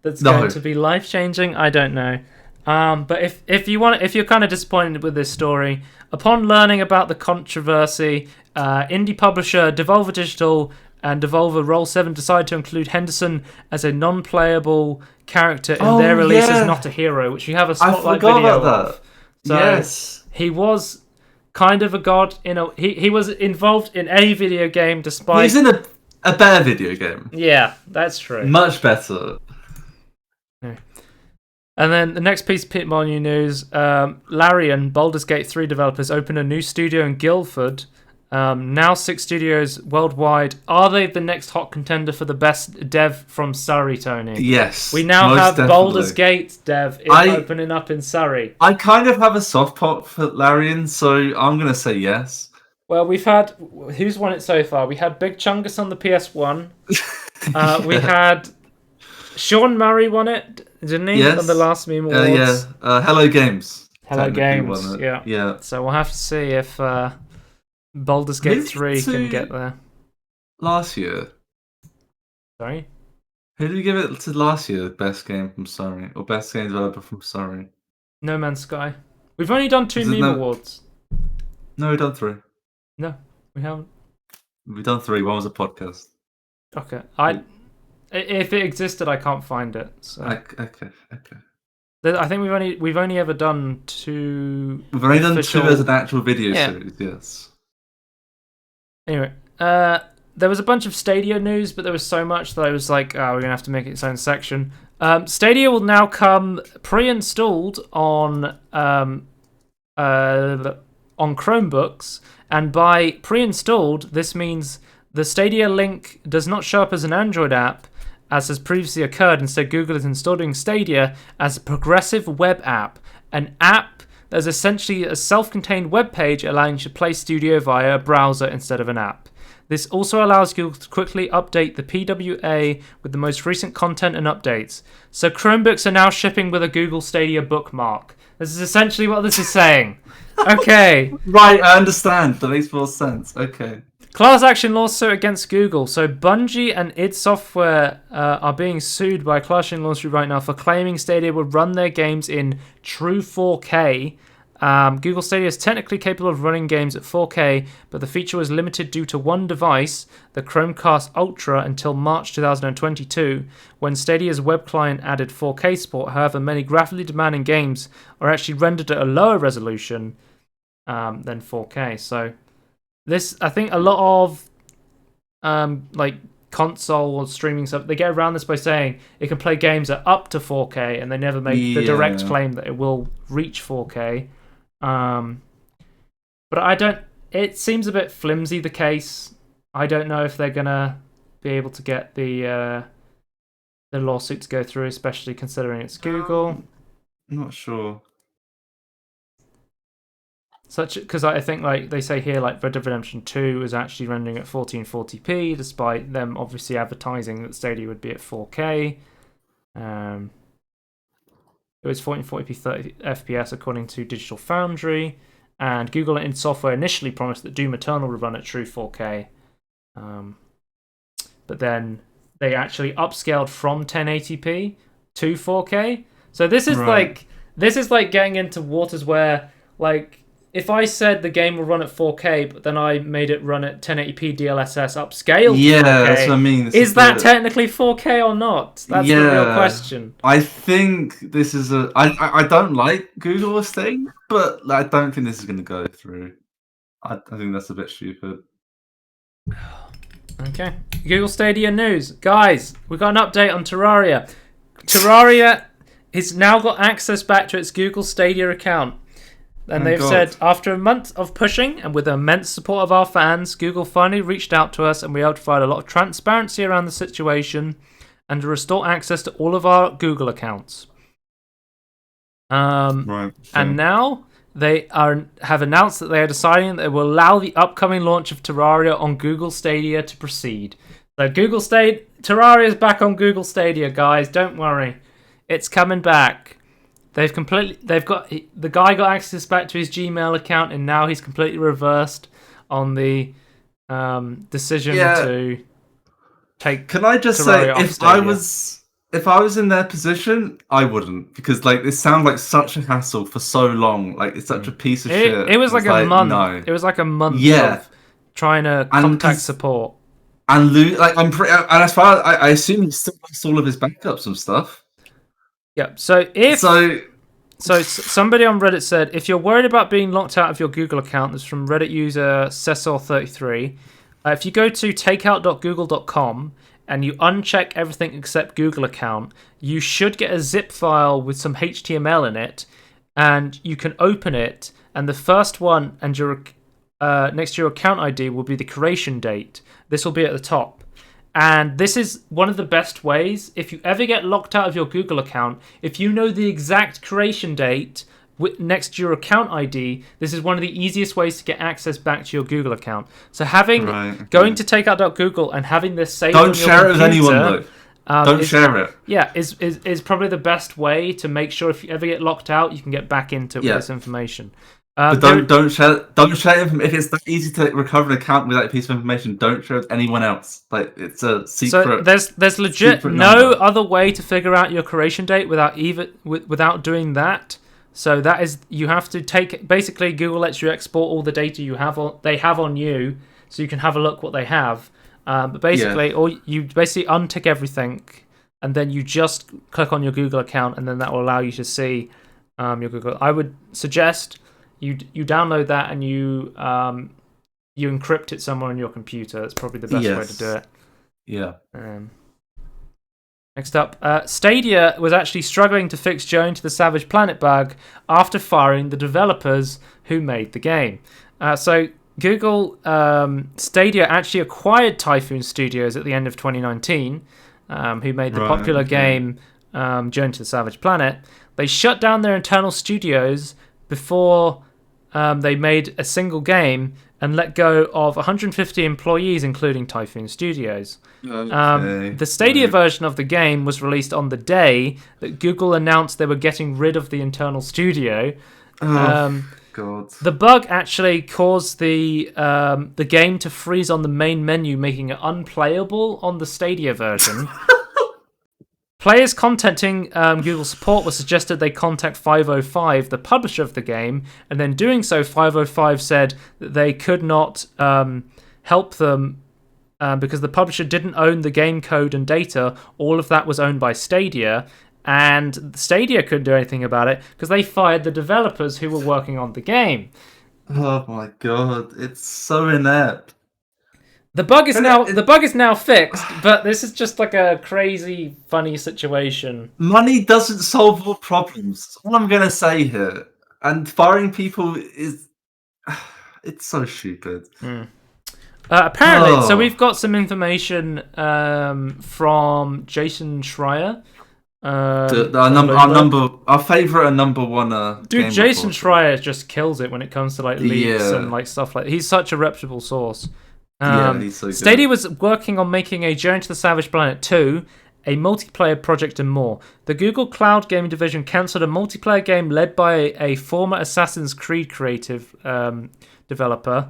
that's going to be life-changing? I don't know. But if you're kind of disappointed with this story, upon learning about the controversy, indie publisher Devolver Digital and Devolver Roll7 decided to include Henderson as a non-playable character in their release as Not a Hero, which you have a spotlight video of. So yes, he was kind of a god. He was involved in a video game, despite he's in a better video game. Yeah, that's true. Much better. And then the next piece of Peter Molyneux news, Larian, Baldur's Gate 3 developers, open a new studio in Guildford. Now 6 studios worldwide. Are they the next hot contender for the best dev from Surrey, Tony? Yes. We now have definitely. Baldur's Gate dev opening up in Surrey. I kind of have a soft spot for Larian, so I'm going to say yes. Well, we've had... Who's won it so far? We had Big Chungus on the PS1. We had... Sean Murray won it, didn't he? Yes. On the last Meme Awards. Hello Games. Hello Games, yeah. So we'll have to see if Baldur's Gate 3 can get there. Last year. Sorry? Who did we give it to last year? Best game from Surrey? Or best game developer from Surrey? No Man's Sky. We've only done 2 Meme Awards. No, we've done 3. No, we haven't. We've done 3. One was a podcast. Okay. If it existed, I can't find it. So. Okay. I think we've only ever done 2. We've only done 2 as an actual video series. Yes. Anyway, there was a bunch of Stadia news, but there was so much that I was like, oh, we're gonna have to make its own section. Stadia will now come pre-installed on Chromebooks, and by pre-installed, this means the Stadia link does not show up as an Android app, as has previously occurred. Instead, Google is installing Stadia as a progressive web app, an app that is essentially a self-contained web page allowing you to play Stadia via a browser instead of an app. This also allows Google to quickly update the PWA with the most recent content and updates. So Chromebooks are now shipping with a Google Stadia bookmark. This is essentially what this is saying. Okay. Right, I understand. That makes more sense. Okay. Class action lawsuit against Google. So Bungie and id Software are being sued by a class action lawsuit right now for claiming Stadia would run their games in true 4K. Google Stadia is technically capable of running games at 4K, but the feature was limited due to one device, the Chromecast Ultra, until March 2022, when Stadia's web client added 4K support. However, many graphically demanding games are actually rendered at a lower resolution than 4K. So this, I think, a lot of like console or streaming stuff, they get around this by saying it can play games at up to 4K, and they never make the direct claim that it will reach 4K. But I don't. It seems a bit flimsy, the case. I don't know if they're gonna be able to get the lawsuit to go through, especially considering it's Google. I'm not sure. Because I think, like they say here, like Red Dead Redemption 2 is actually rendering at 1440p, despite them obviously advertising that Stadia would be at 4K. It was 1440p 30 FPS according to Digital Foundry, and Google and id Software initially promised that Doom Eternal would run at true 4K, but then they actually upscaled from 1080p to 4K. So this is like getting into waters where, like, if I said the game will run at 4K, but then I made it run at 1080p DLSS upscaled to 4K, that's what I mean. Is that technically 4K or not? That's the real question. I think this is I don't like Google's thing, but I don't think this is going to go through. I think that's a bit stupid. Okay. Google Stadia news. Guys, we got an update on Terraria. Terraria has now got access back to its Google Stadia account. And they've said, after a month of pushing and with the immense support of our fans, Google finally reached out to us and we are able to provide a lot of transparency around the situation and to restore access to all of our Google accounts. And now they have announced that they are deciding that they will allow the upcoming launch of Terraria on Google Stadia to proceed. So Terraria is back on Google Stadia, guys. Don't worry. It's coming back. The guy got access back to his Gmail account, and now he's completely reversed on the decision to take. Can I just say, if I was in their position, I wouldn't, because this sounds like such a hassle for so long. Like, it's such a piece of shit. It was like a month. No. It was like a month of trying to contact support. And I'm pretty. And as far as I assume he still lost all of his backups and stuff. Yeah, so somebody on Reddit said, if you're worried about being locked out of your Google account, this is from Reddit user Cesar33. If you go to takeout.google.com and you uncheck everything except Google account, you should get a zip file with some HTML in it, and you can open it, and the first one and your next to your account ID will be the creation date. This will be at the top. And this is one of the best ways. If you ever get locked out of your Google account, if you know the exact creation date next to your account ID, this is one of the easiest ways to get access back to your Google account. So going to takeout.google and having this saved on your computer... Don't share it with anyone, though. Don't share it. Yeah, is probably the best way to make sure if you ever get locked out, you can get back into this information. But don't share it. If it's that easy to recover an account with that piece of information, don't share it with anyone else. It's a secret. So there's legit no other way to figure out your creation date without doing that. So that is, you have to basically Google lets you export all the data they have on you, so you can have a look what they have. But basically, you basically untick everything, and then you just click on your Google account, and then that will allow you to see your Google. I would suggest you download that and you you encrypt it somewhere on your computer. That's probably the best way to do it. Yeah. Next up, Stadia was actually struggling to fix Journey to the Savage Planet bug after firing the developers who made the game. So Google Stadia actually acquired Typhoon Studios at the end of 2019, who made the popular game Journey to the Savage Planet. They shut down their internal studios before they made a single game and let go of 150 employees, including Typhoon Studios. The Stadia version of the game was released on the day that Google announced they were getting rid of the internal studio. God. The bug actually caused the game to freeze on the main menu, making it unplayable on the Stadia version. Players contacting Google support was suggested they contact 505, the publisher of the game, and then doing so, 505 said that they could not help them because the publisher didn't own the game code and data. All of that was owned by Stadia, and Stadia couldn't do anything about it because they fired the developers who were working on the game. Oh my God, it's so inept. The bug is now fixed, but this is just like a crazy, funny situation. Money doesn't solve all problems. That's all I'm gonna say here. And firing people it's so stupid. Apparently, so we've got some information from Jason Schreier. Our favorite number one. Dude, Jason Schreier just kills it when it comes to like leaks and like stuff like. He's such a reputable source. He's so good. Stadia was working on making a Journey to the Savage Planet 2, a multiplayer project, and more. The Google Cloud Gaming division cancelled a multiplayer game led by a former Assassin's Creed creative developer.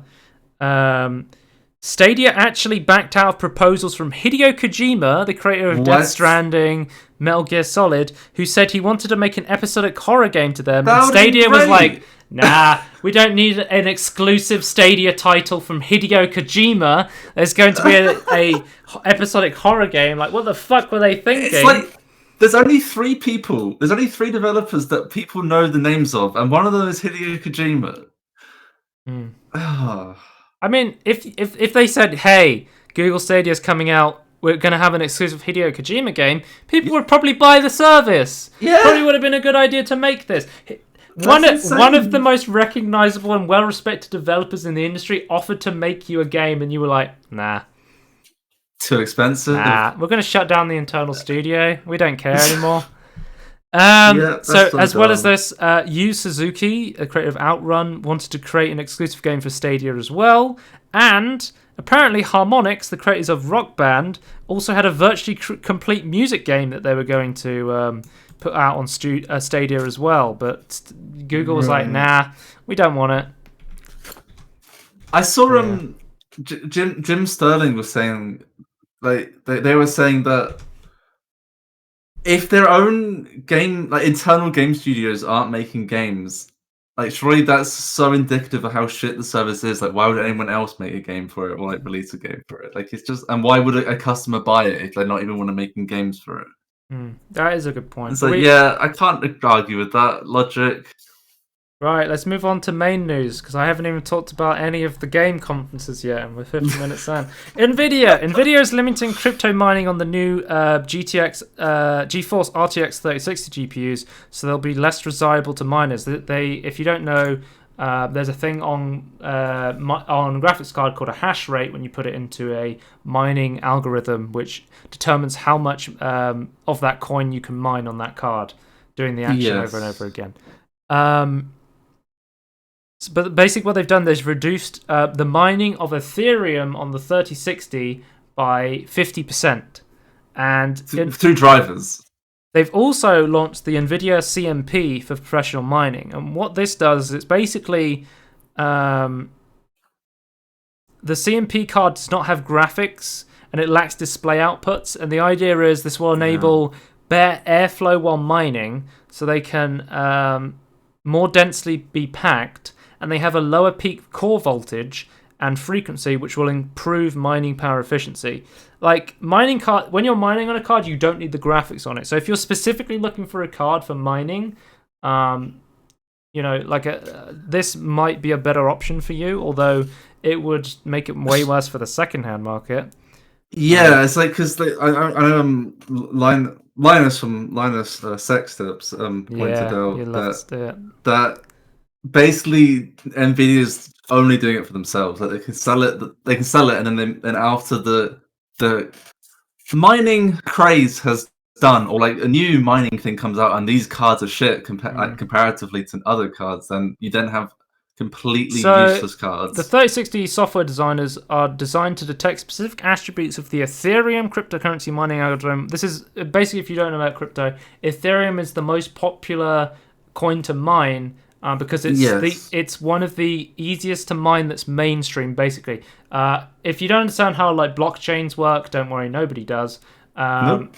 Stadia actually backed out of proposals from Hideo Kojima, the creator of Death Stranding, Metal Gear Solid, who said he wanted to make an episodic horror game to them. And Stadia was like, nah, we don't need an exclusive Stadia title from Hideo Kojima. There's going to be a episodic horror game. Like, what the fuck were they thinking? It's like, there's only 3 people. There's only 3 developers that people know the names of, and one of them is Hideo Kojima. I mean, if they said, hey, Google Stadia's coming out, we're going to have an exclusive Hideo Kojima game, people would probably buy the service. Yeah. Probably would have been a good idea to make this. One of the most recognizable and well-respected developers in the industry offered to make you a game, and you were like, nah. Too expensive. Nah, we're going to shut down the internal studio. We don't care anymore. So, as well as this, Yu Suzuki, a creator of Outrun, wanted to create an exclusive game for Stadia as well. And apparently Harmonix, the creators of Rock Band, also had a virtually complete music game that they were going to put out on Stadia as well. But Google was like, nah, we don't want it. I saw Jim Sterling was saying, like, they were saying that if their own game, like internal game studios aren't making games, like surely that's so indicative of how shit the service is. Like, why would anyone else make a game for it or like release a game for it? Like, it's just, and why would a customer buy it if they're not even want to making games for it? That is a good point. So yeah, I can't argue with that logic. Right, let's move on to main news, because I haven't even talked about any of the game conferences yet, and we're 50 minutes in. Nvidia is limiting crypto mining on the new GeForce RTX 3060 GPUs, so they'll be less desirable to miners. If you don't know, there's a thing on graphics card called a hash rate when you put it into a mining algorithm, which determines how much of that coin you can mine on that card, doing the action over and over again. But basically what they've done, they've reduced the mining of Ethereum on the 3060 by 50%. And through drivers. They've also launched the Nvidia CMP for professional mining. And what this does is it's basically the CMP card does not have graphics and it lacks display outputs. And the idea is this will enable better airflow while mining, so they can more densely be packed, and they have a lower peak core voltage and frequency, which will improve mining power efficiency. Like mining card, when you're mining on a card, you don't need the graphics on it. So if you're specifically looking for a card for mining, this might be a better option for you. Although it would make it way worse for the secondhand market. Yeah, it's like because Linus from Linus Sex Tips pointed out that basically Nvidia's only doing it for themselves. Like they can sell it, and then after the mining craze has done, or like a new mining thing comes out, and these cards are shit comparatively to other cards, then you then have completely useless cards. The 3060 software designers are designed to detect specific attributes of the Ethereum cryptocurrency mining algorithm. This is basically, if you don't know about crypto, Ethereum is the most popular coin to mine because it's one of the easiest to mine that's mainstream, basically. If you don't understand how like blockchains work, don't worry, nobody does. Nope.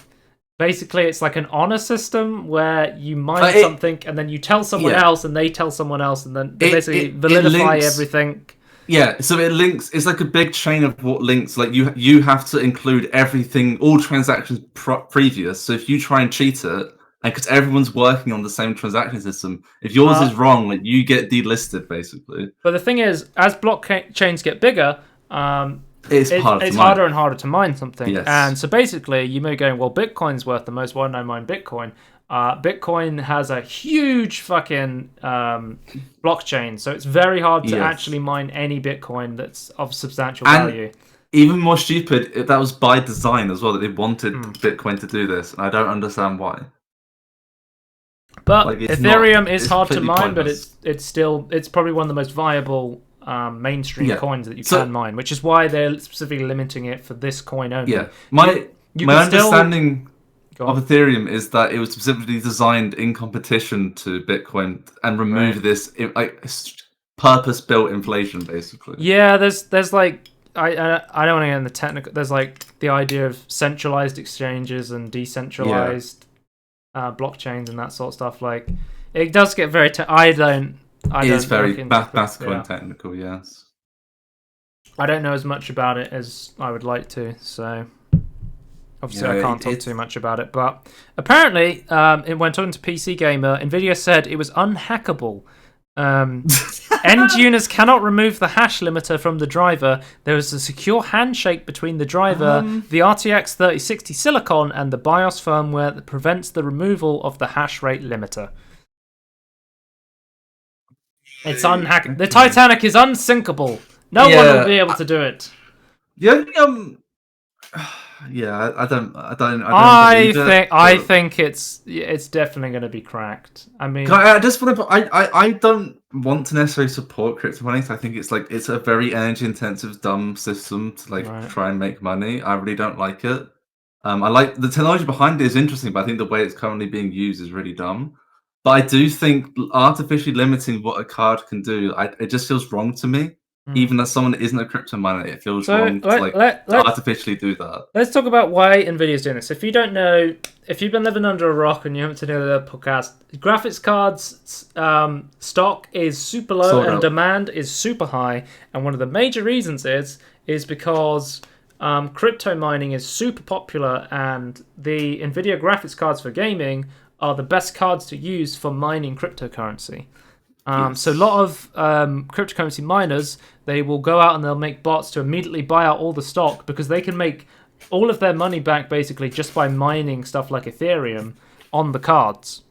Basically, it's like an honor system where you mine something and then you tell someone else and they tell someone else and then they basically validify everything. Yeah, so it links. It's like a big chain of what links. Like you have to include everything, all transactions previous. So if you try and cheat it, and because everyone's working on the same transaction system, if yours is wrong, like you get delisted basically. But the thing is, as blockchains get bigger, it's harder and harder to mine something. Yes. And so basically, you may be going, well, Bitcoin's worth the most. Why don't I mine Bitcoin? Bitcoin has a huge fucking blockchain, so it's very hard to actually mine any Bitcoin that's of substantial value. Even more stupid, that was by design as well, that they wanted Bitcoin to do this, and I don't understand why. But like, Ethereum is hard to mine, but it's probably one of the most viable mainstream coins that you can mine, which is why they're specifically limiting it for this coin only. Yeah, my understanding of Ethereum is that it was specifically designed in competition to Bitcoin and remove this like purpose-built inflation, basically. Yeah, there's like I don't want to get into the technical. There's like the idea of centralized exchanges and decentralized blockchains and that sort of stuff. Like it does get very. It is very mathematical and technical, yes. I don't know as much about it as I would like to, so obviously I can't talk too much about it. But apparently, when talking to PC Gamer, Nvidia said it was unhackable. End users cannot remove the hash limiter from the driver. There is a secure handshake between the driver, the RTX 3060 silicon, and the BIOS firmware that prevents the removal of the hash rate limiter. It's unhackable. The Titanic is unsinkable. No one will be able to do it. I think it's definitely going to be cracked. I mean, I just want to. I don't want to necessarily support crypto money. I think it's a very energy intensive, dumb system to try and make money. I really don't like it. I like the technology behind it is interesting, but I think the way it's currently being used is really dumb. But I do think artificially limiting what a card can do, it just feels wrong to me. Even as someone that isn't a crypto miner, it feels wrong to artificially do that. Let's talk about why Nvidia is doing this. If you don't know, if you've been living under a rock and you haven't tuned into the podcast, graphics cards stock is super low and demand is super high. And one of the major reasons is because crypto mining is super popular, and the Nvidia graphics cards for gaming are the best cards to use for mining cryptocurrency. So a lot of cryptocurrency miners, they will go out and they'll make bots to immediately buy out all the stock because they can make all of their money back basically just by mining stuff like Ethereum on the cards.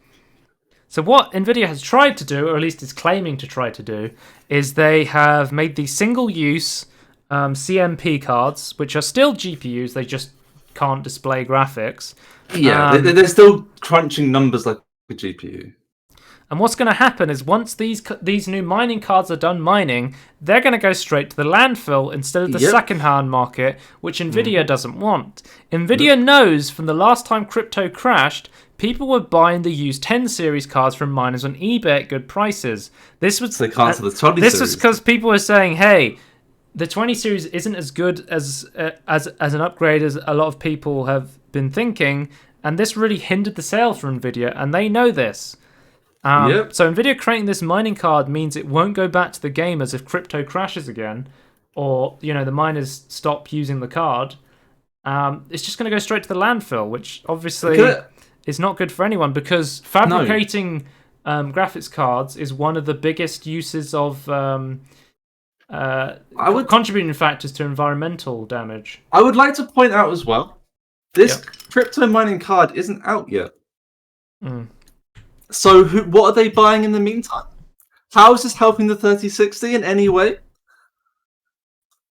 So what Nvidia has tried to do, or at least is claiming to try to do, is they have made these single-use CMP cards, which are still GPUs, they just can't display graphics. Yeah, they're still crunching numbers like a GPU. And what's going to happen is once these new mining cards are done mining, they're going to go straight to the landfill instead of the second-hand market, which Nvidia doesn't want. Nvidia knows from the last time crypto crashed, people were buying the used 10 series cards from miners on eBay at good prices. This was because people were saying, "Hey, the 20 series isn't as good as an upgrade as a lot of people have been thinking," and this really hindered the sales for Nvidia, and they know this. So Nvidia creating this mining card means it won't go back to the gamers if crypto crashes again, or the miners stop using the card. It's just going to go straight to the landfill, which obviously is not good for anyone because fabricating graphics cards is one of the biggest uses of contributing factors to environmental damage. I would like to point out as well, this crypto mining card isn't out yet. So what are they buying in the meantime? How is this helping the 3060 in any way?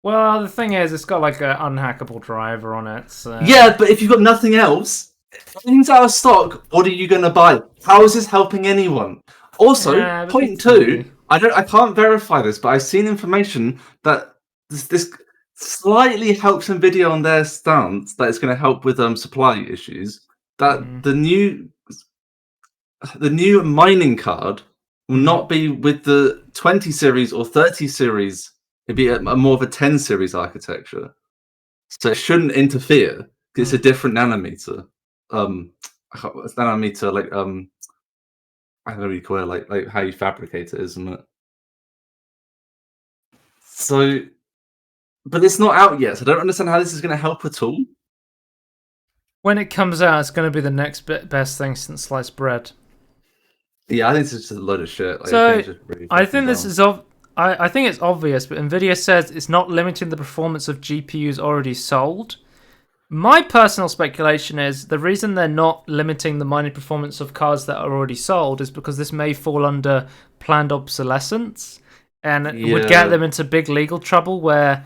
Well, the thing is, it's got like an unhackable driver on it. So... Yeah, but if you've got nothing else, if everything's out of stock, what are you going to buy? How is this helping anyone? Also, point two, I can't verify this, but I've seen information that this slightly helps Nvidia on their stance that it's going to help with supply issues. That the new mining card will not be with the 20 series or 30 series. It'd be more of a 10 series architecture, so it shouldn't interfere because it's a different nanometer. It's nanometer like I don't know what you call it, like how you fabricate it, isn't it? So, but it's not out yet, so I don't understand how this is going to help at all. When it comes out, it's going to be the next best thing since sliced bread. Yeah, I think it's just a load of shit. Like, so I think this is I think it's obvious, but Nvidia says it's not limiting the performance of GPUs already sold. My personal speculation is the reason they're not limiting the mining performance of cards that are already sold is because this may fall under planned obsolescence, and it would get them into big legal trouble where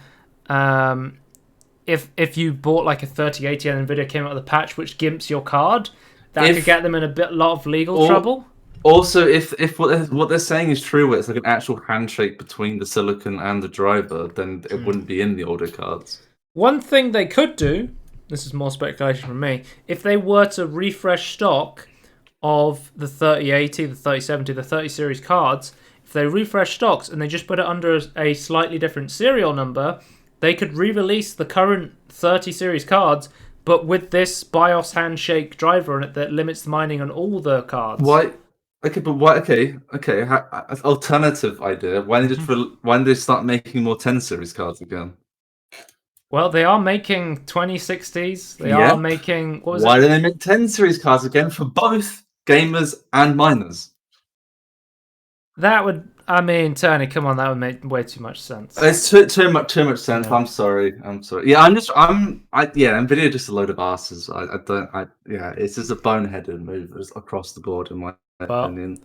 if you bought like a 3080 and Nvidia came out with a patch which gimps your card, that could get them in a lot of legal trouble. Also, if what they're saying is true, where it's like an actual handshake between the silicon and the driver, then it wouldn't be in the older cards. One thing they could do, this is more speculation from me, if they were to refresh stock of the 3080, the 3070, the 30 series cards, if they refresh stocks and they just put it under a slightly different serial number, they could re-release the current 30 series cards, but with this BIOS handshake driver on it that limits the mining on all the cards. Why? Okay, but why? Okay. Alternative idea. Why don't they start making more 10 series cards again? Well, they are making 2060s. They are making. Why don't they make 10 series cards again for both gamers and miners? That would. I mean, Tony, come on, that would make way too much sense. It's too much sense. Yeah. I'm sorry. Yeah, Nvidia just a load of asses. It's just a boneheaded move across the board in my opinion.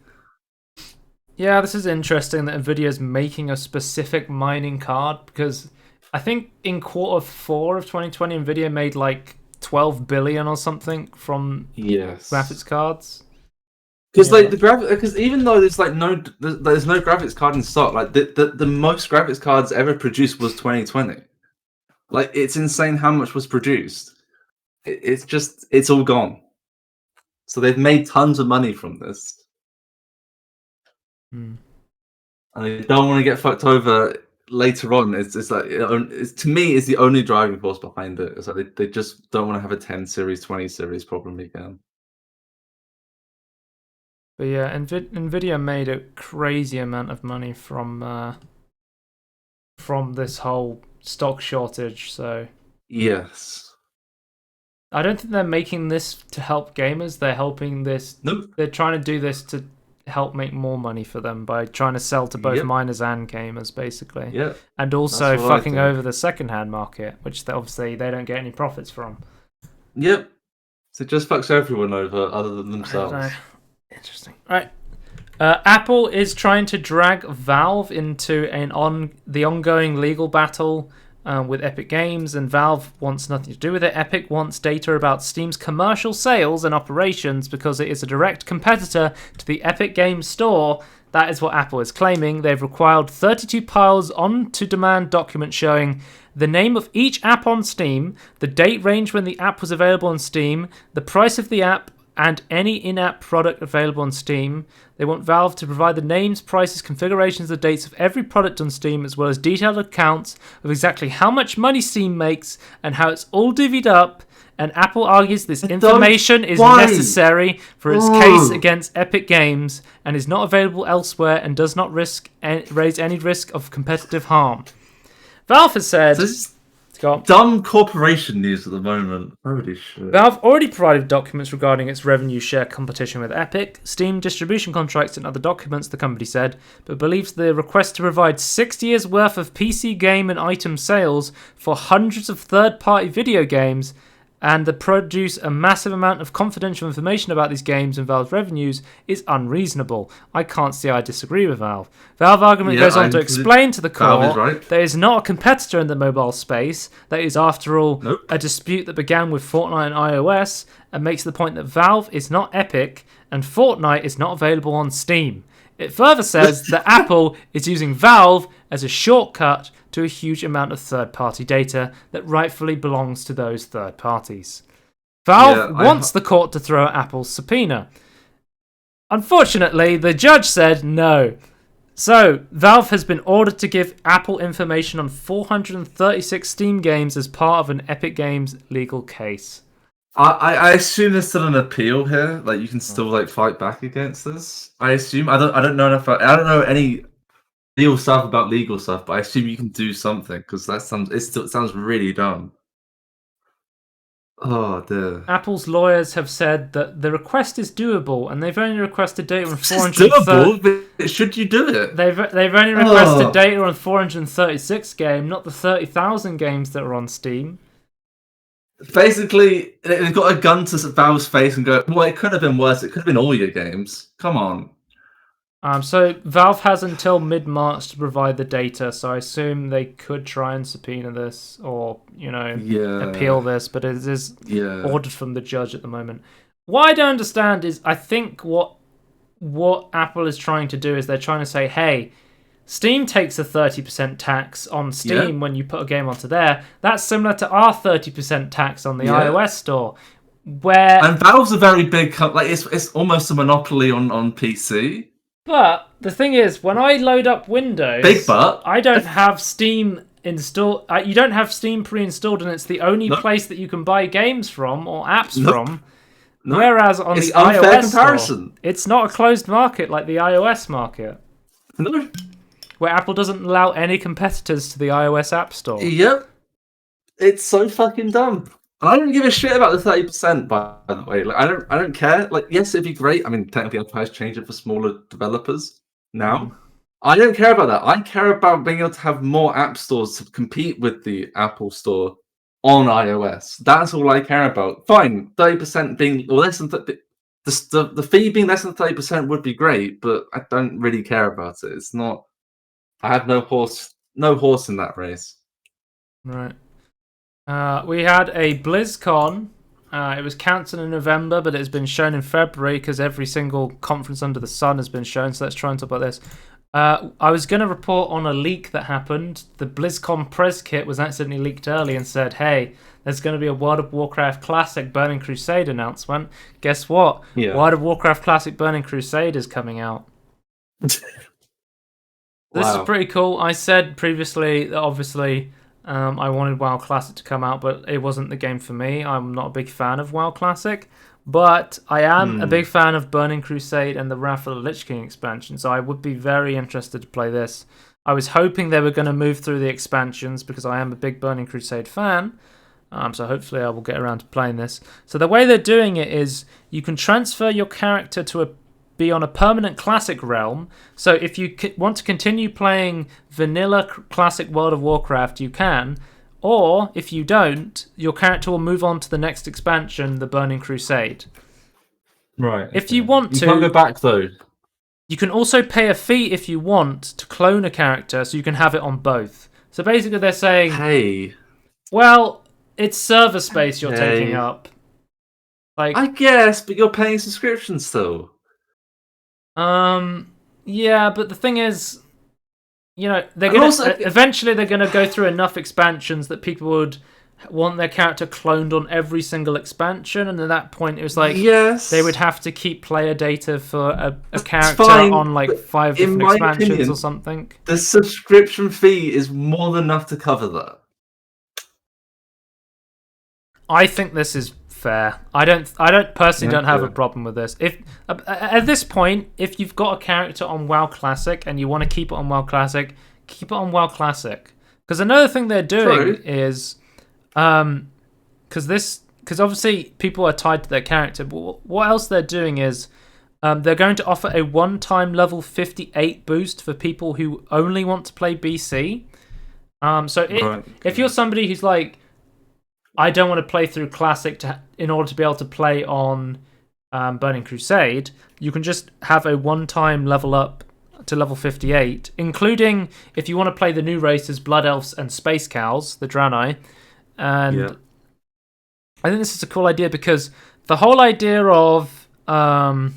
Yeah, this is interesting that Nvidia is making a specific mining card because I think in Q4 of 2020, Nvidia made like 12 billion or something from graphics cards. Because because even though there's no graphics card in stock, like the most graphics cards ever produced was 2020. Like it's insane how much was produced. It's all gone. So they've made tons of money from this, and they don't want to get fucked over later on. It's like to me, it's the only driving force behind it. It's like they just don't want to have a 10 series, 20 series problem again. But yeah, Nvidia made a crazy amount of money from this whole stock shortage. So yes, I don't think they're making this to help gamers. They're helping this. Nope. They're trying to do this to help make more money for them by trying to sell to both miners and gamers, basically. Yeah. And also fucking over the secondhand market, which obviously they don't get any profits from. Yep. So it just fucks everyone over, other than themselves. Interesting. All right. Apple is trying to drag Valve into the ongoing legal battle with Epic Games, and Valve wants nothing to do with it. Epic wants data about Steam's commercial sales and operations because it is a direct competitor to the Epic Games Store. That is what Apple is claiming. They've required 32 piles on-to-demand documents showing the name of each app on Steam, the date range when the app was available on Steam, the price of the app, and any in-app product available on Steam. They want Valve to provide the names, prices, configurations, and dates of every product on Steam, as well as detailed accounts of exactly how much money Steam makes and how it's all divvied up. And Apple argues this information is necessary for its case against Epic Games and is not available elsewhere and does not raise any risk of competitive harm. Valve has said... dumb corporation news at the moment. Holy shit. Valve already provided documents regarding its revenue share competition with Epic, Steam distribution contracts, and other documents, the company said, but believes the request to provide 6 years' worth of PC game and item sales for hundreds of third-party video games and to produce a massive amount of confidential information about these games and Valve's revenues is unreasonable. I can't see I disagree with Valve. Valve argument goes on to explain to the court that it is not a competitor in the mobile space, that is, after all, a dispute that began with Fortnite and iOS, and makes the point that Valve is not Epic and Fortnite is not available on Steam. It further says that Apple is using Valve as a shortcut to a huge amount of third-party data that rightfully belongs to those third parties. Valve wants the court to throw Apple's subpoena. Unfortunately, the judge said no. So, Valve has been ordered to give Apple information on 436 Steam games as part of an Epic Games legal case. I assume there's still an appeal here. Like, you can still fight back against this. I assume. I don't know enough. I don't know any legal stuff about legal stuff, but I assume you can do something because it sounds really dumb. Oh dear. Apple's lawyers have said that the request is doable, and they've only requested data on 430. It's doable, but should you do it? They've only requested data on 436 games, not the 30,000 games that are on Steam. Basically, they've got a gun to Valve's face and go, well, it could have been worse. It could have been all your games. Come on. So Valve has until mid-March to provide the data, so I assume they could try and subpoena this or, appeal this, but it is ordered from the judge at the moment. What I don't understand is I think what Apple is trying to do is they're trying to say, hey, Steam takes a 30% tax on Steam when you put a game onto there. That's similar to our 30% tax on the iOS store. And Valve's a very big company. It's almost a monopoly on PC. But the thing is, when I load up Windows, I don't have Steam installed. You don't have Steam pre-installed, and it's the only place that you can buy games from or apps from. Whereas on the iOS store, it's not a closed market like the iOS market. No. Where Apple doesn't allow any competitors to the iOS App Store. Yep. It's so fucking dumb. I don't give a shit about the 30%, by the way. I don't care. Yes, it'd be great. I mean, technically, Apple has changed it for smaller developers now. I don't care about that. I care about being able to have more app stores to compete with the Apple Store on iOS. That's all I care about. Fine, 30% being less than the fee being less than 30% would be great, but I don't really care about it. It's not. I have no horse in that race. Right. We had a BlizzCon. It was cancelled in November, but it has been shown in February because every single conference under the sun has been shown. So let's try and talk about this. I was going to report on a leak that happened. The BlizzCon press kit was accidentally leaked early and said, hey, there's going to be a World of Warcraft Classic Burning Crusade announcement. Guess what? Yeah. World of Warcraft Classic Burning Crusade is coming out. This is pretty cool. I said previously that obviously I wanted WoW Classic to come out, but it wasn't the game for me. I'm not a big fan of WoW Classic, but I am a big fan of Burning Crusade and the Wrath of the Lich King expansion, so I would be very interested to play this. I was hoping they were going to move through the expansions because I am a big Burning Crusade fan, so hopefully I will get around to playing this. So the way they're doing it is you can transfer your character to be on a permanent classic realm. So if you want to continue playing vanilla classic World of Warcraft, you can. Or if you don't, your character will move on to the next expansion, the Burning Crusade. Right. If you want to, you can't go back though. You can also pay a fee if you want to clone a character, so you can have it on both. So basically, they're saying, "Hey, well, it's server space you're taking up." I guess, but you're paying subscriptions still. Yeah, but the thing is, eventually they're gonna go through enough expansions that people would want their character cloned on every single expansion, and at that point it was like they would have to keep player data for a character on 5 different expansions or something. The subscription fee is more than enough to cover that. I think this is fair. I don't personally don't have a problem with this. If at this point, if you've got a character on WoW Classic and you want to keep it on WoW Classic, keep it on WoW Classic. Because another thing they're doing is Because obviously people are tied to their character. But what else they're doing is they're going to offer a one-time level 58 boost for people who only want to play BC. If you're somebody who's like, I don't want to play through Classic in order to be able to play on Burning Crusade, you can just have a one-time level up to level 58, including if you want to play the new races, Blood Elves and Space Cows, the Draenei. And I think this is a cool idea because the whole idea of WoW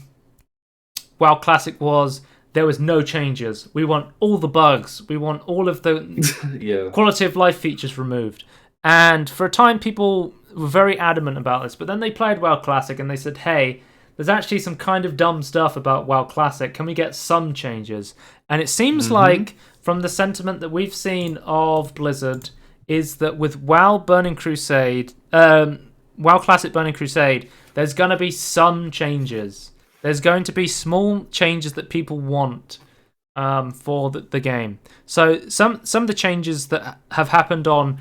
Classic was there was no changes. We want all the bugs. We want all of the quality of life features removed. And for a time, people were very adamant about this. But then they played WoW Classic and they said, hey, there's actually some kind of dumb stuff about WoW Classic. Can we get some changes? And it seems like, from the sentiment that we've seen of Blizzard, is that with WoW Burning Crusade, WoW Classic Burning Crusade, there's going to be some changes. There's going to be small changes that people want for the game. So some of the changes that have happened on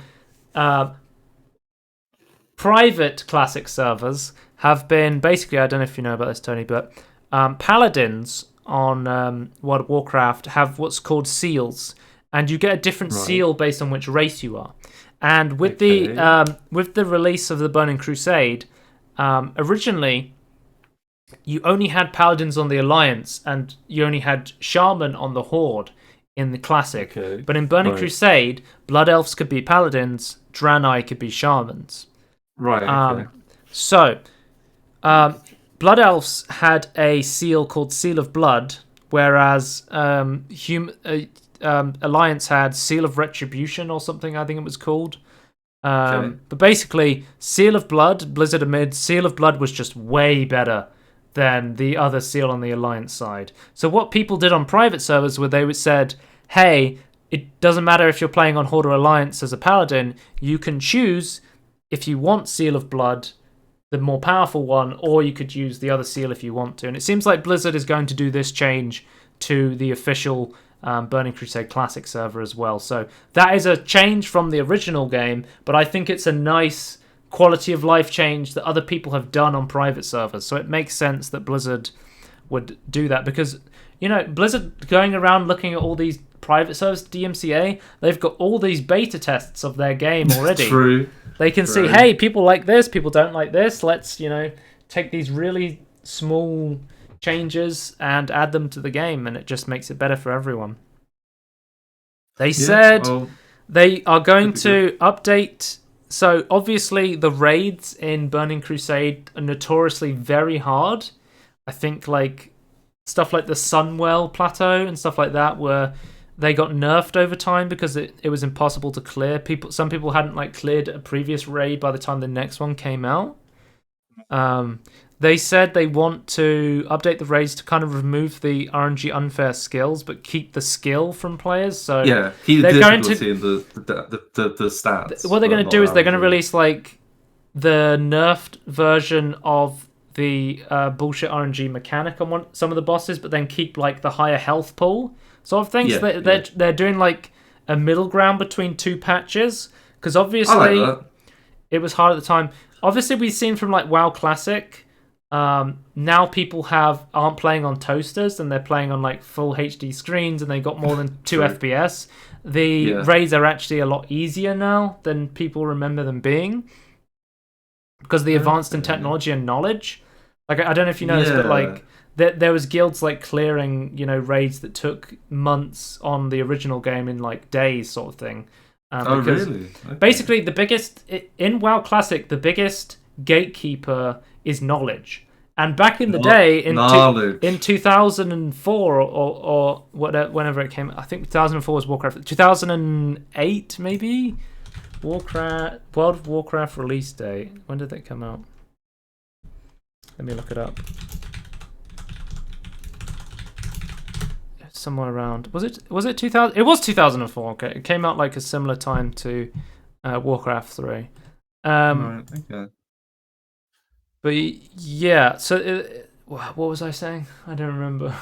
private Classic servers have been basically, I don't know if you know about this, Tony, but paladins on World of Warcraft have what's called seals, and you get a different seal based on which race you are. And with the release of the Burning Crusade, originally you only had paladins on the Alliance, and you only had shaman on the Horde in the Classic. Okay. But in Burning Crusade, Blood Elves could be paladins, Draenei could be shamans. Right. Okay. So, Blood Elves had a seal called Seal of Blood, whereas Alliance had Seal of Retribution or something, I think it was called. But basically, Seal of Blood, Blizzard admitted, Seal of Blood was just way better than the other seal on the Alliance side. So what people did on private servers where they said, hey, it doesn't matter if you're playing on Horde or Alliance as a paladin, you can choose if you want Seal of Blood, the more powerful one, or you could use the other seal if you want to. And it seems like Blizzard is going to do this change to the official Burning Crusade Classic server as well. So that is a change from the original game, but I think it's a nice quality of life change that other people have done on private servers. So it makes sense that Blizzard would do that because, Blizzard going around looking at all these private servers, DMCA, they've got all these beta tests of their game already. True. They can see, hey, people like this, people don't like this. Let's, take these really small changes and add them to the game, and it just makes it better for everyone. They said they are going to update. So obviously the raids in Burning Crusade are notoriously very hard. I think stuff like the Sunwell Plateau and stuff like that where they got nerfed over time because it was impossible to clear. Some people hadn't cleared a previous raid by the time the next one came out. They said they want to update the raids to kind of remove the RNG unfair skills, but keep the skill from players. So keep the difficulty and the stats. What they're going to do is they're going to release the nerfed version of the bullshit RNG mechanic on some of the bosses, but then keep the higher health pool sort of things. They're doing a middle ground between two patches because obviously it was hard at the time. Obviously, we've seen from WoW Classic. Now people aren't playing on toasters and they're playing on full HD screens and they got more than 2 FPS. The raids are actually a lot easier now than people remember them being because the advanced in technology and knowledge. I don't know if you know this, but there was guilds clearing raids that took months on the original game in days sort of thing. Really? Okay. Basically, the biggest in WoW Classic, the biggest gatekeeper is knowledge. And back in the day, in 2004 or whatever, whenever it came, I think 2004 was Warcraft. 2008 maybe. World of Warcraft release date. When did that come out? Let me look it up. Somewhere around. Was it 2000? It was 2004. Okay, it came out a similar time to Warcraft 3. Right, okay. But yeah, so what was I saying? I don't remember.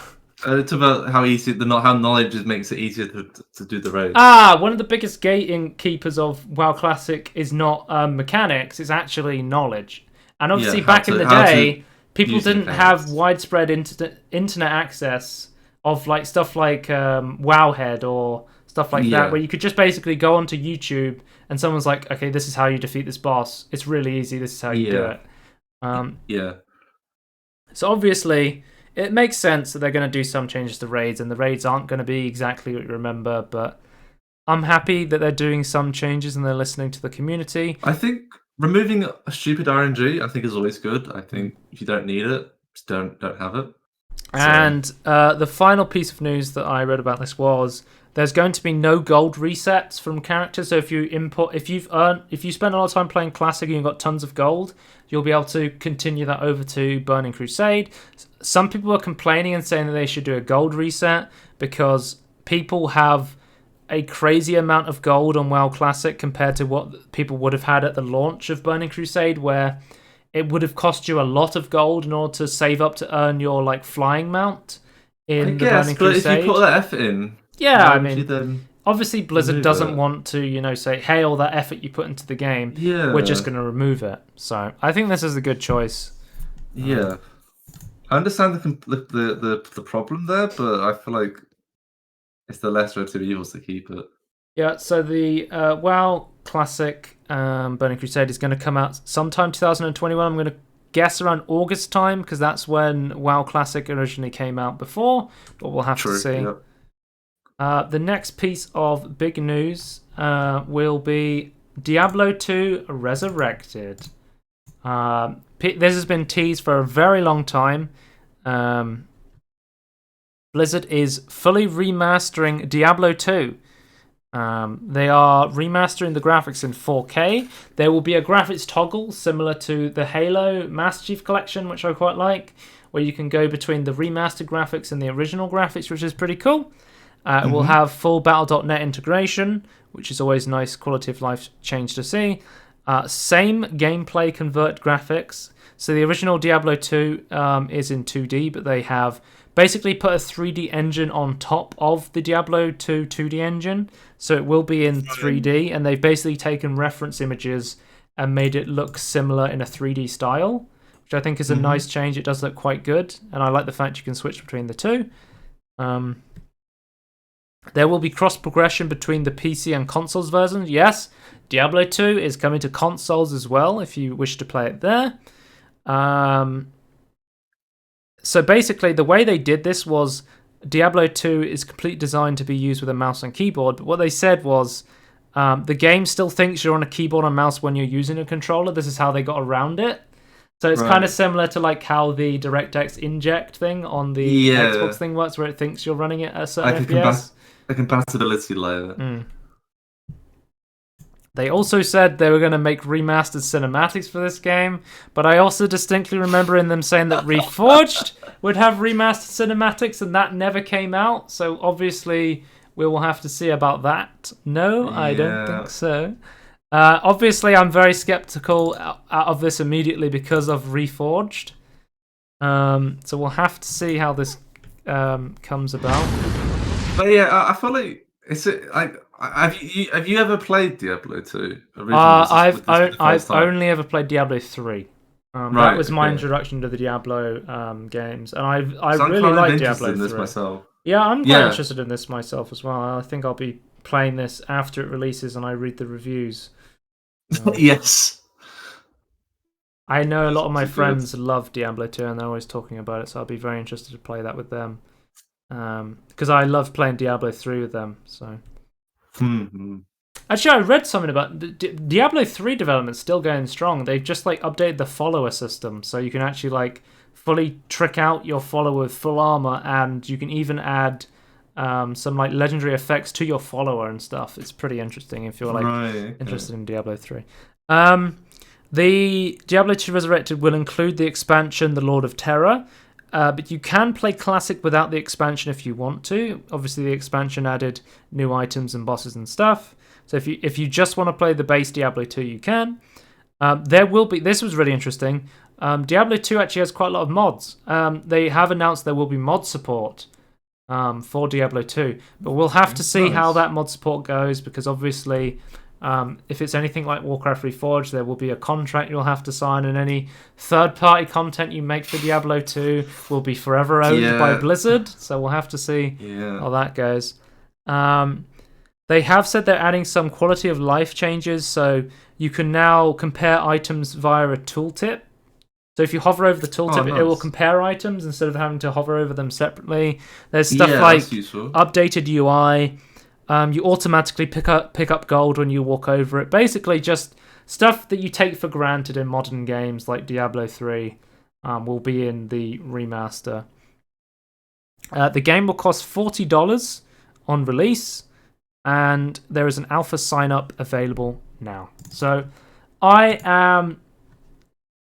It's about how easy how knowledge makes it easier to do the raids. One of the biggest gating keepers of WoW Classic is not mechanics; it's actually knowledge. And obviously, back in the day, people didn't have widespread internet access of like stuff like Wowhead or stuff like that, where you could just basically go onto YouTube and someone's like, "Okay, this is how you defeat this boss. It's really easy. This is how you do it." So obviously, it makes sense that they're going to do some changes to raids, and the raids aren't going to be exactly what you remember, but I'm happy that they're doing some changes and they're listening to the community. I think removing a stupid RNG, I think, is always good. I think if you don't need it, just don't have it. And the final piece of news that I read about this was there's going to be no gold resets from characters. So if you spend a lot of time playing Classic and you've got tons of gold, you'll be able to continue that over to Burning Crusade. Some people are complaining and saying that they should do a gold reset because people have a crazy amount of gold on WoW Classic compared to what people would have had at the launch of Burning Crusade, where it would have cost you a lot of gold in order to save up to earn your like flying mount in the Burning Crusade. But if you put that effort in, I mean, obviously Blizzard doesn't want to, say, hey, all that effort you put into the game, we're just going to remove it. So I think this is a good choice. Yeah, I understand the problem there, but I feel like it's the lesser of two evils to keep it. Yeah, so the WoW Classic Burning Crusade is going to come out sometime 2021. I'm going to guess around August time, because that's when WoW Classic originally came out before, but we'll have to see. Yep. The next piece of big news will be Diablo 2 Resurrected. This has been teased for a very long time. Blizzard is fully remastering Diablo 2. They are remastering the graphics in 4K. There will be a graphics toggle similar to the Halo Master Chief Collection, which I quite like, where you can go between the remastered graphics and the original graphics, which is pretty cool. It will have full Battle.net integration, which is always a nice quality of life change to see. Same gameplay convert graphics. So the original Diablo 2 is in 2D, but they have basically put a 3D engine on top of the Diablo 2 2D engine. So it will be in 3D, and they've basically taken reference images and made it look similar in a 3D style, which I think is a nice change. It does look quite good, and I like the fact you can switch between the two. There will be cross-progression between the PC and consoles versions. Yes, Diablo 2 is coming to consoles as well, if you wish to play it there. So basically, the way they did this was Diablo 2 is completely designed to be used with a mouse and keyboard, but what they said was the game still thinks you're on a keyboard and mouse when you're using a controller. This is how they got around it. So it's kind of similar to like how the DirectX inject thing on the Xbox thing works, where it thinks you're running it at a certain FPS. A compatibility layer. They also said they were going to make remastered cinematics for this game, but I also distinctly remember in them saying that Reforged would have remastered cinematics, and that never came out, so obviously we will have to see about that. No, I don't think so. Obviously, I'm very skeptical out of this immediately because of Reforged. So we'll have to see how this comes about. But yeah, I feel like have you ever played Diablo 2? I've only ever played Diablo 3. That was my introduction to the Diablo games, and I really like Diablo 3. Myself. Yeah, I'm quite interested in this myself as well. I think I'll be playing this after it releases and I read the reviews. Yes. I know a lot of my friends love Diablo 2 and they're always talking about it, so I'll be very interested to play that with them. Because I love playing Diablo 3 with them. So, actually, I read something about Diablo 3 development still going strong. They've just like updated the follower system, so you can actually like fully trick out your follower with full armor, and you can even add some like legendary effects to your follower and stuff. It's pretty interesting if you're like interested in Diablo 3. The Diablo 2 Resurrected will include the expansion, The Lord of Terror. But you can play Classic without the expansion if you want to. Obviously, the expansion added new items and bosses and stuff. So if you just want to play the base Diablo 2, you can. There will be... This was really interesting. Diablo 2 actually has quite a lot of mods. They have announced there will be mod support for Diablo 2. But we'll have to see how that mod support goes, because obviously, if it's anything like Warcraft Reforged, there will be a contract you'll have to sign, and any third-party content you make for Diablo 2 will be forever owned by Blizzard. So we'll have to see how that goes. They have said they're adding some quality of life changes, so you can now compare items via a tooltip. So if you hover over the tooltip, it will compare items instead of having to hover over them separately. There's stuff like updated UI. You automatically pick up gold when you walk over it. Basically, just stuff that you take for granted in modern games like Diablo 3 will be in the remaster. The game will cost $40 on release, and there is an alpha sign-up available now. So I am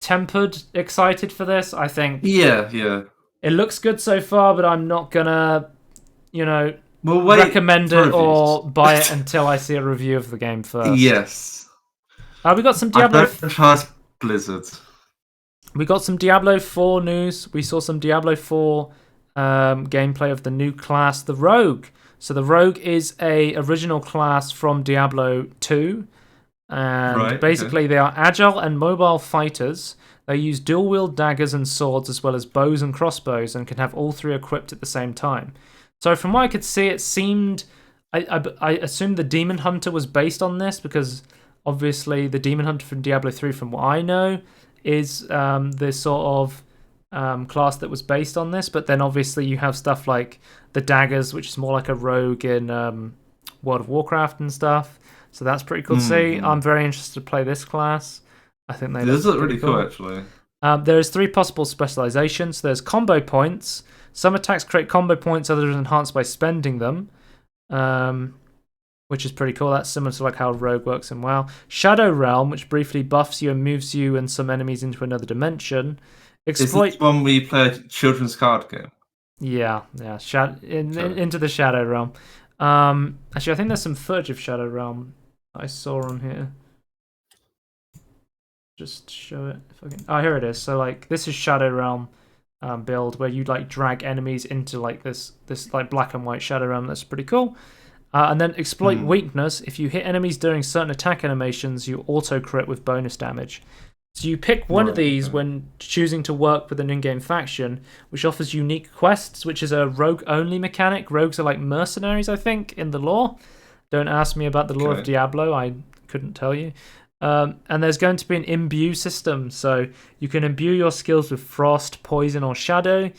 tempered excited for this. I think it looks good so far, but I'm not gonna recommend it or buy it until I see a review of the game first. Yes. We got some Diablo. I don't trust Blizzard. We got some Diablo 4 news. We saw some Diablo 4 gameplay of the new class, the Rogue. So the Rogue is a original class from Diablo 2. And basically they are agile and mobile fighters. They use dual-wield daggers and swords as well as bows and crossbows, and can have all three equipped at the same time. So from what I could see, it seemed... I assumed the Demon Hunter was based on this, because obviously the Demon Hunter from Diablo 3, from what I know, is the sort of class that was based on this. But then obviously you have stuff like the daggers, which is more like a rogue in World of Warcraft and stuff. So that's pretty cool to see. I'm very interested to play this class. I think they look really cool, actually. There's 3 possible specializations. There's combo points. Some attacks create combo points, others are enhanced by spending them, which is pretty cool. That's similar to like how Rogue works in WoW. Shadow Realm, which briefly buffs you and moves you and some enemies into another dimension. Is this one where you play a children's card game? Yeah. Into the Shadow Realm. Actually, I think there's some footage of Shadow Realm I saw on here. Just show it if I can. Oh, here it is. So like this is Shadow Realm build, where you like drag enemies into like this like black and white Shadow Realm. That's pretty cool. And then exploit weakness. If you hit enemies during certain attack animations, you auto crit with bonus damage. So you pick one of these when choosing to work with an in-game faction, which offers unique quests, which is a rogue-only mechanic. Rogues are like mercenaries, I think, in the lore. Don't ask me about the lore of Diablo. I couldn't tell you. And there's going to be an imbue system, so you can imbue your skills with frost, poison, or shadow,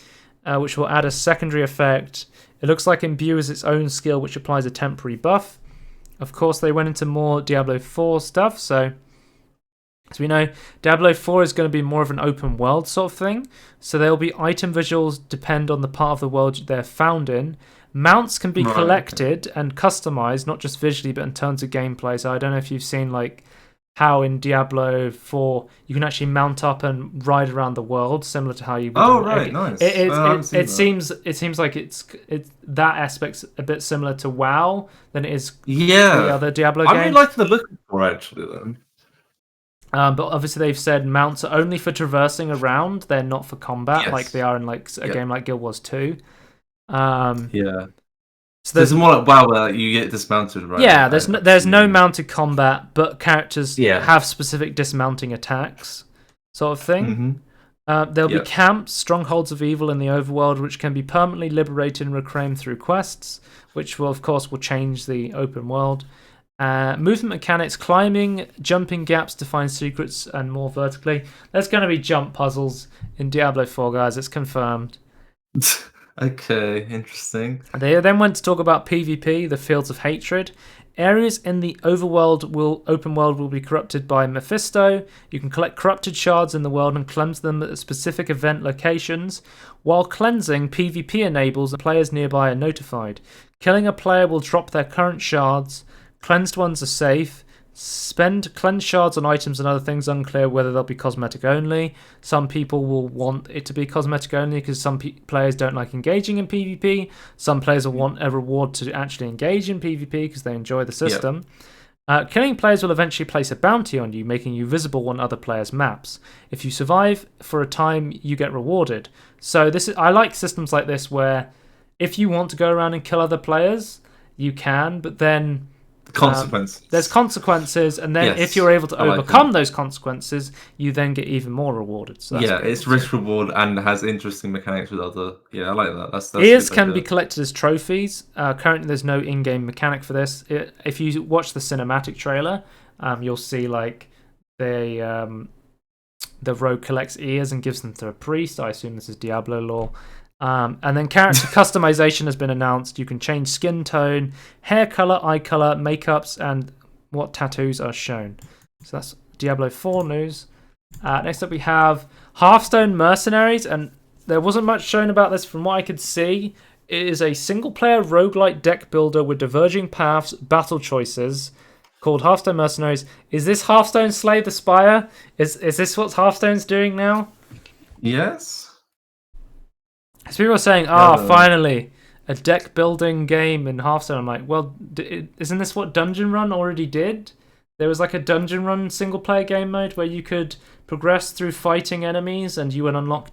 which will add a secondary effect. It looks like imbue is its own skill, which applies a temporary buff. Of course, they went into more Diablo 4 stuff, so as we know, Diablo 4 is going to be more of an open world sort of thing, so there'll be item visuals depend on the part of the world they're found in. Mounts can be collected and customized, not just visually, but in terms of gameplay. So I don't know if you've seen like how in Diablo 4 you can actually mount up and ride around the world, similar to how you would. Nice. It seems like it's that aspect's a bit similar to WoW than it is the other Diablo games. I really like the look for actually then. But obviously they've said mounts are only for traversing around; they're not for combat, like they are in like a game like Guild Wars 2. So there's more like WoW where you get dismounted, right? Yeah, there's no mounted combat, but characters have specific dismounting attacks, sort of thing. There'll be camps, strongholds of evil in the overworld, which can be permanently liberated and reclaimed through quests, which will, of course, change the open world. Movement mechanics, climbing, jumping gaps to find secrets, and more vertically. There's going to be jump puzzles in Diablo 4, guys. It's confirmed. Okay, interesting. They then went to talk about PvP, the Fields of Hatred. Areas in the open world will be corrupted by Mephisto. You can collect corrupted shards in the world and cleanse them at specific event locations. While cleansing, PvP enables and players nearby are notified. Killing a player will drop their current shards. Cleansed ones are safe. Spend cleansed shards on items and other things, unclear whether they'll be cosmetic only. Some people will want it to be cosmetic only because some players don't like engaging in PvP. Some players will want a reward to actually engage in PvP because they enjoy the system. Killing players will eventually place a bounty on you, making you visible on other players' maps. If you survive for a time, you get rewarded. So I like systems like this where if you want to go around and kill other players, you can, but then consequences. There's consequences, and then if you're able to overcome those consequences, you then get even more rewarded. So that's it's risk reward and has interesting mechanics with other. Yeah, I like that. That's ears can be collected as trophies. Currently, there's no in-game mechanic for this. If you watch the cinematic trailer, you'll see like the rogue collects ears and gives them to a priest. I assume this is Diablo lore. And then character customization has been announced. You can change skin tone, hair color, eye color, makeups, and what tattoos are shown. So that's Diablo 4 news. Next up we have Hearthstone Mercenaries, and there wasn't much shown about this from what I could see. It is a single-player roguelite deck builder with diverging paths, battle choices, called Hearthstone Mercenaries. Is this Hearthstone Slay the Spire? Is this what Hearthstone's doing now? Yes. So people are saying, finally, a deck building game in Hearthstone. I'm like, well, isn't this what Dungeon Run already did? There was like a Dungeon Run single player game mode where you could progress through fighting enemies and you would unlock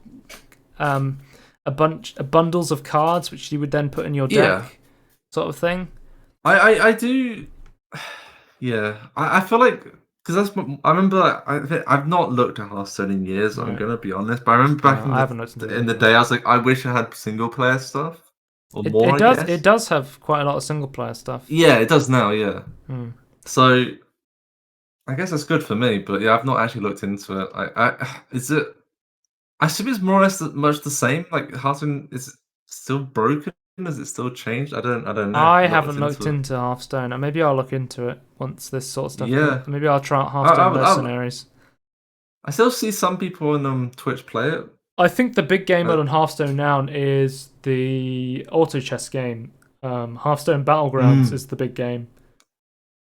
bundles of cards which you would then put in your deck, sort of thing. I do. Yeah, I feel like. Because I remember, I've not looked at Hearthstone in years. Right. I'm gonna be honest, but I remember back in the day, I was like, I wish I had single player stuff or more. It does have quite a lot of single player stuff. Yeah, it does now. Yeah. So, I guess that's good for me. But yeah, I've not actually looked into it. I assume it's more or less much the same. Like Hearthstone is still broken. Has it still changed? I don't know. I haven't looked into Hearthstone. Maybe I'll look into it once this sort of stuff. Yeah. Maybe I'll try out Hearthstone Mercenaries. I still see some people on Twitch play it. I think the big game on Hearthstone now is the auto chess game. Hearthstone Battlegrounds is the big game.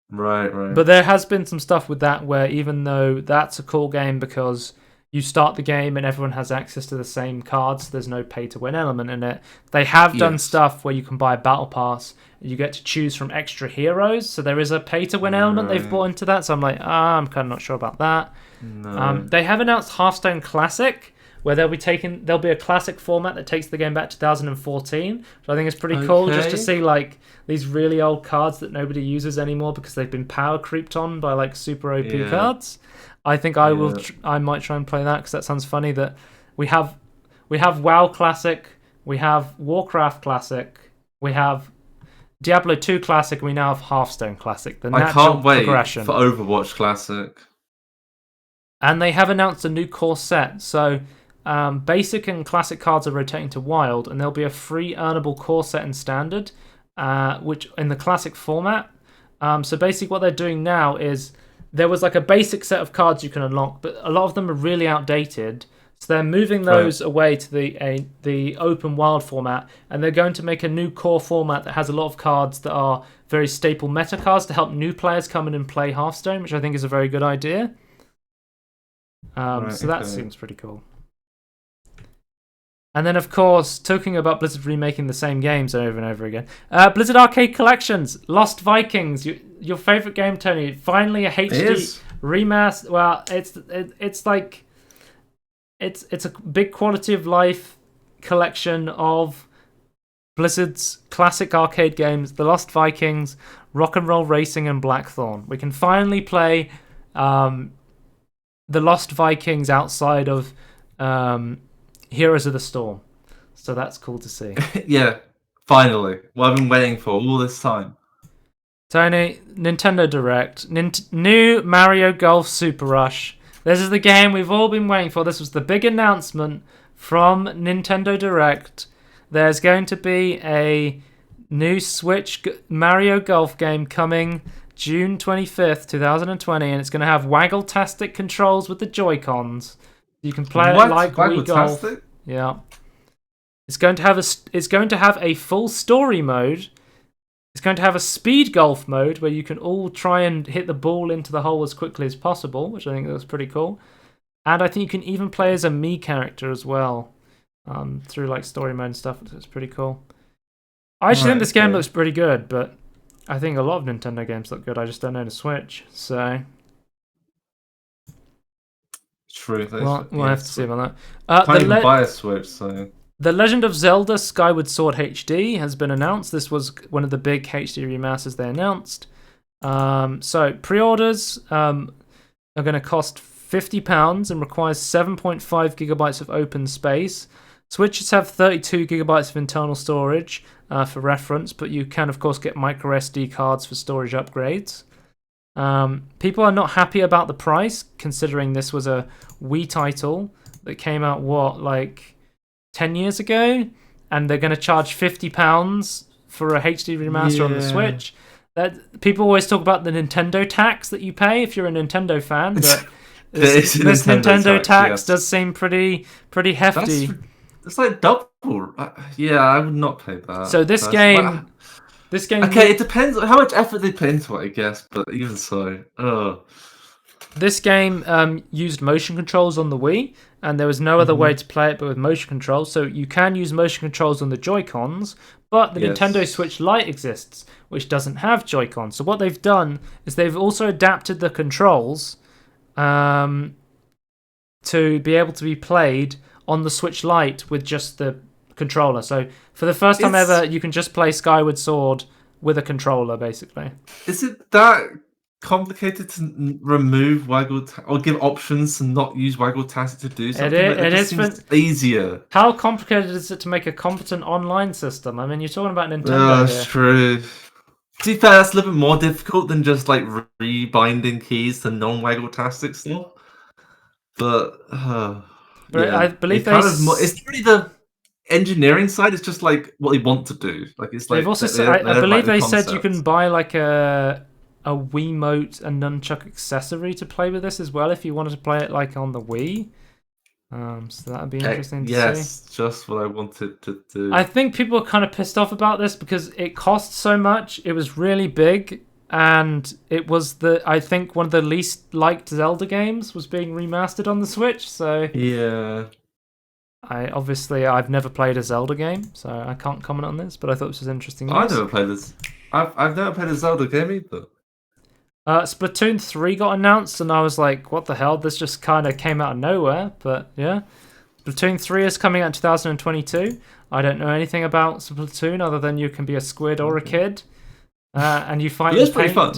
Right. But there has been some stuff with that where even though that's a cool game because you start the game and everyone has access to the same cards, there's no pay-to-win element in it. They have done stuff where you can buy a battle pass and you get to choose from extra heroes, so there is a pay-to-win element they've brought into that, so I'm like, I'm kind of not sure about that. No. They have announced Hearthstone Classic, where there'll be a classic format that takes the game back to 2014, which I think is pretty cool, just to see like these really old cards that nobody uses anymore because they've been power creeped on by like super OP cards. I think I will. I might try and play that because that sounds funny. That we have WoW Classic, we have Warcraft Classic, we have Diablo 2 Classic, and we now have Hearthstone Classic. The natural I can't wait progression for Overwatch Classic. And they have announced a new core set. So basic and classic cards are rotating to wild, and there'll be a free earnable core set in standard, which in the classic format. So basically, what they're doing now is. There was like a basic set of cards you can unlock, but a lot of them are really outdated. So they're moving those away to the open wild format, and they're going to make a new core format that has a lot of cards that are very staple meta cards to help new players come in and play Hearthstone, which I think is a very good idea. So that seems pretty cool. And then, of course, talking about Blizzard remaking the same games over and over again. Blizzard Arcade Collections, Lost Vikings, your favorite game, Tony. Finally, a HD remaster. Well, it's like it's a big quality of life collection of Blizzard's classic arcade games: The Lost Vikings, Rock and Roll Racing, and Blackthorn. We can finally play The Lost Vikings outside of Heroes of the Storm, so that's cool to see. Yeah, finally. What I've been waiting for all this time. Tony, Nintendo Direct, new Mario Golf Super Rush. This is the game we've all been waiting for. This was the big announcement from Nintendo Direct. There's going to be a new Switch Mario Golf game coming June 25th, 2020, and it's going to have waggle-tastic controls with the Joy-Cons. You can play it like Wii Golf. Yeah. It's going to have a full story mode. It's going to have a speed golf mode where you can all try and hit the ball into the hole as quickly as possible, which I think looks pretty cool. And I think you can even play as a Mii character as well, through like story mode and stuff. It's pretty cool. I actually think this game looks pretty good, but I think a lot of Nintendo games look good. I just don't know the Switch, so. True. We'll have to see about that. Can't even buy a Switch, so. The Legend of Zelda Skyward Sword HD has been announced. This was one of the big HD remasters they announced. So pre-orders are going to cost £50 and requires 7.5 gigabytes of open space. Switches have 32 gigabytes of internal storage for reference, but you can, of course, get micro SD cards for storage upgrades. People are not happy about the price, considering this was a Wii title that came out, 10 years ago? And they're going to charge £50 for a HD remaster on the Switch. People always talk about the Nintendo tax that you pay if you're a Nintendo fan, but this Nintendo tax does seem pretty hefty. It's like double. I would not pay that. So this game. Okay, it depends on how much effort they put into it, I guess. But even so, this game used motion controls on the Wii, and there was no other way to play it but with motion controls. So you can use motion controls on the Joy-Cons, but the Nintendo Switch Lite exists, which doesn't have Joy-Cons. So what they've done is they've also adapted the controls to be able to be played on the Switch Lite with just the controller. So for the first time ever, you can just play Skyward Sword with a controller, basically. Is it that complicated to remove waggle or give options to not use waggle tactic to do something? It is easier. How complicated is it to make a competent online system? I mean, you're talking about Nintendo. That's true. To be fair, that's a little bit more difficult than just like rebinding keys to non-waggle tastic stuff. But I believe it's really the engineering side. It's just like what they want to do. Like it's like they've also said, I believe they said you can buy like a Wiimote and nunchuck accessory to play with this as well if you wanted to play it like on the Wii. So that'd be interesting to see. Yes, just what I wanted to do. I think people are kind of pissed off about this because it cost so much. It was really big, and it was I think one of the least liked Zelda games was being remastered on the Switch. So yeah, I've never played a Zelda game, so I can't comment on this. But I thought this was interesting news. I've never played this. I've never played a Zelda game either. Splatoon 3 got announced, and I was like, what the hell? This just kind of came out of nowhere, but yeah. Splatoon 3 is coming out in 2022. I don't know anything about Splatoon other than you can be a squid or a kid, and you fight with paint. Pretty fun.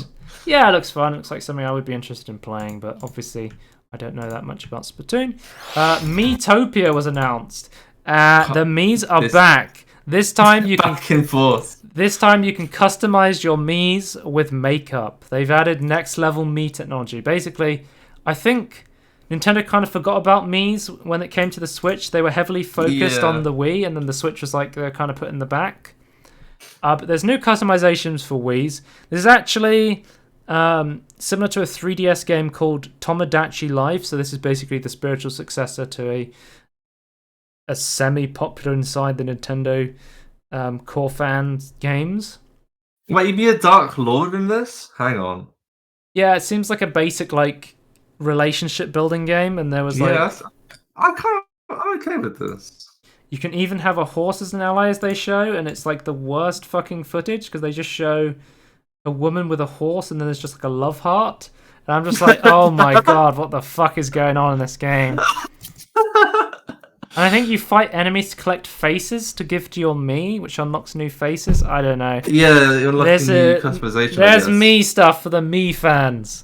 Yeah, it looks fun. It looks like something I would be interested in playing, but obviously I don't know that much about Splatoon. Miitopia was announced. The Miis are back. This time you can back and forth. This time you can customize your Miis with makeup. They've added next level Mii technology. Basically, I think Nintendo kind of forgot about Miis when it came to the Switch. They were heavily focused on the Wii, and then the Switch was like they're kind of put in the back. But there's new customizations for Wiis. There's actually similar to a 3DS game called Tomodachi Life. So this is basically the spiritual successor to a semi-popular inside the Nintendo core fans games. Wait, you'd be a Dark Lord in this? Hang on. Yeah, it seems like a basic like relationship building game, and there was I'm okay with this. You can even have a horse as an ally, as they show, and it's like the worst fucking footage because they just show a woman with a horse, and then there's just like a love heart, and I'm just like, oh my god, what the fuck is going on in this game? And I think you fight enemies to collect faces to give to your Mii, which unlocks new faces. I don't know. Yeah, you're unlocking new customization. There's Mii stuff for the Mii fans.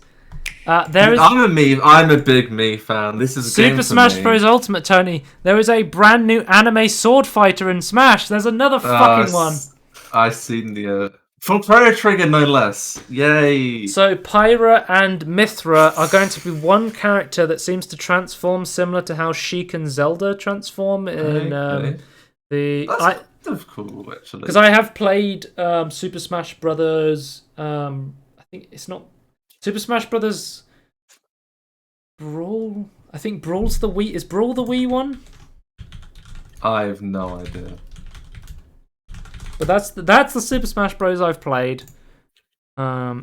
I'm a big Mii fan. This is a Super Smash Bros. Ultimate, Tony. There is a brand new anime sword fighter in Smash. There's another fucking one. I've seen the from Chrono Trigger, no less. Yay! So Pyra and Mithra are going to be one character that seems to transform similar to how Sheik and Zelda transform in That's cool, actually. Because I have played Super Smash Brothers. I think it's not Super Smash Brothers Brawl. I think Brawl's the Wii. Is Brawl the Wii one? I have no idea. But that's the Super Smash Bros. I've played. I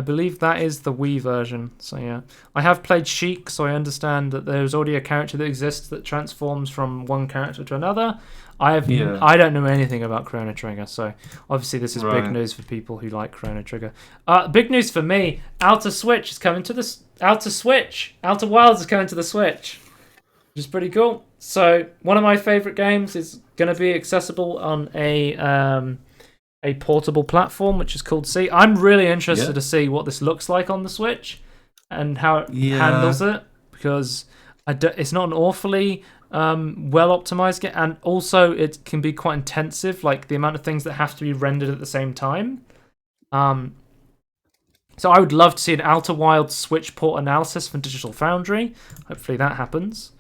believe that is the Wii version. So yeah, I have played Sheik, so I understand that there's already a character that exists that transforms from one character to another. I don't know anything about Chrono Trigger, so obviously this is big news for people who like Chrono Trigger. Big news for me: Outer Wilds is coming to the Switch, which is pretty cool. So one of my favorite games is going to be accessible on a portable platform, which is called C. I'm really interested to see what this looks like on the Switch and how it handles it, because it's not an awfully well optimized game, and also it can be quite intensive, like the amount of things that have to be rendered at the same time. So I would love to see an Outer Wilds Switch port analysis from Digital Foundry. Hopefully that happens.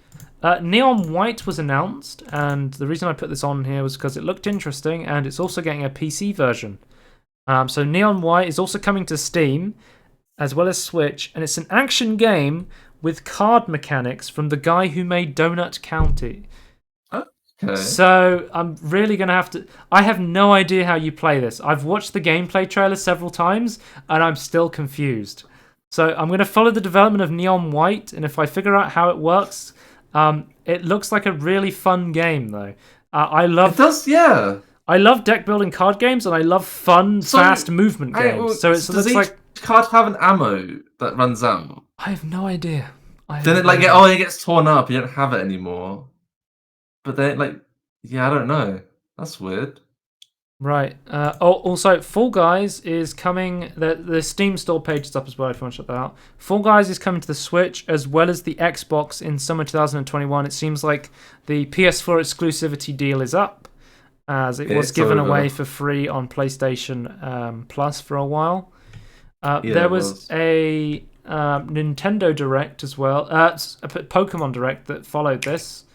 Neon White was announced, and the reason I put this on here was because it looked interesting, and it's also getting a PC version. So Neon White is also coming to Steam, as well as Switch, and it's an action game with card mechanics from the guy who made Donut County. Okay. So I'm really going to have to... I have no idea how you play this. I've watched the gameplay trailer several times, and I'm still confused. So I'm going to follow the development of Neon White, and if I figure out how it works... it looks like a really fun game, though. I love. It does, yeah. I love deck building card games, and I love fun, fast movement games. So it looks like card have an ammo that runs out. I have no idea. Then it gets torn up. You don't have it anymore. But then, I don't know. That's weird. Right. Also, Fall Guys is coming. The Steam store page is up as well if you want to check that out. Fall Guys is coming to the Switch as well as the Xbox in summer 2021. It seems like the PS4 exclusivity deal is up, as it was given away for free on PlayStation Plus for a while. There was a Nintendo Direct as well, a Pokemon Direct that followed this,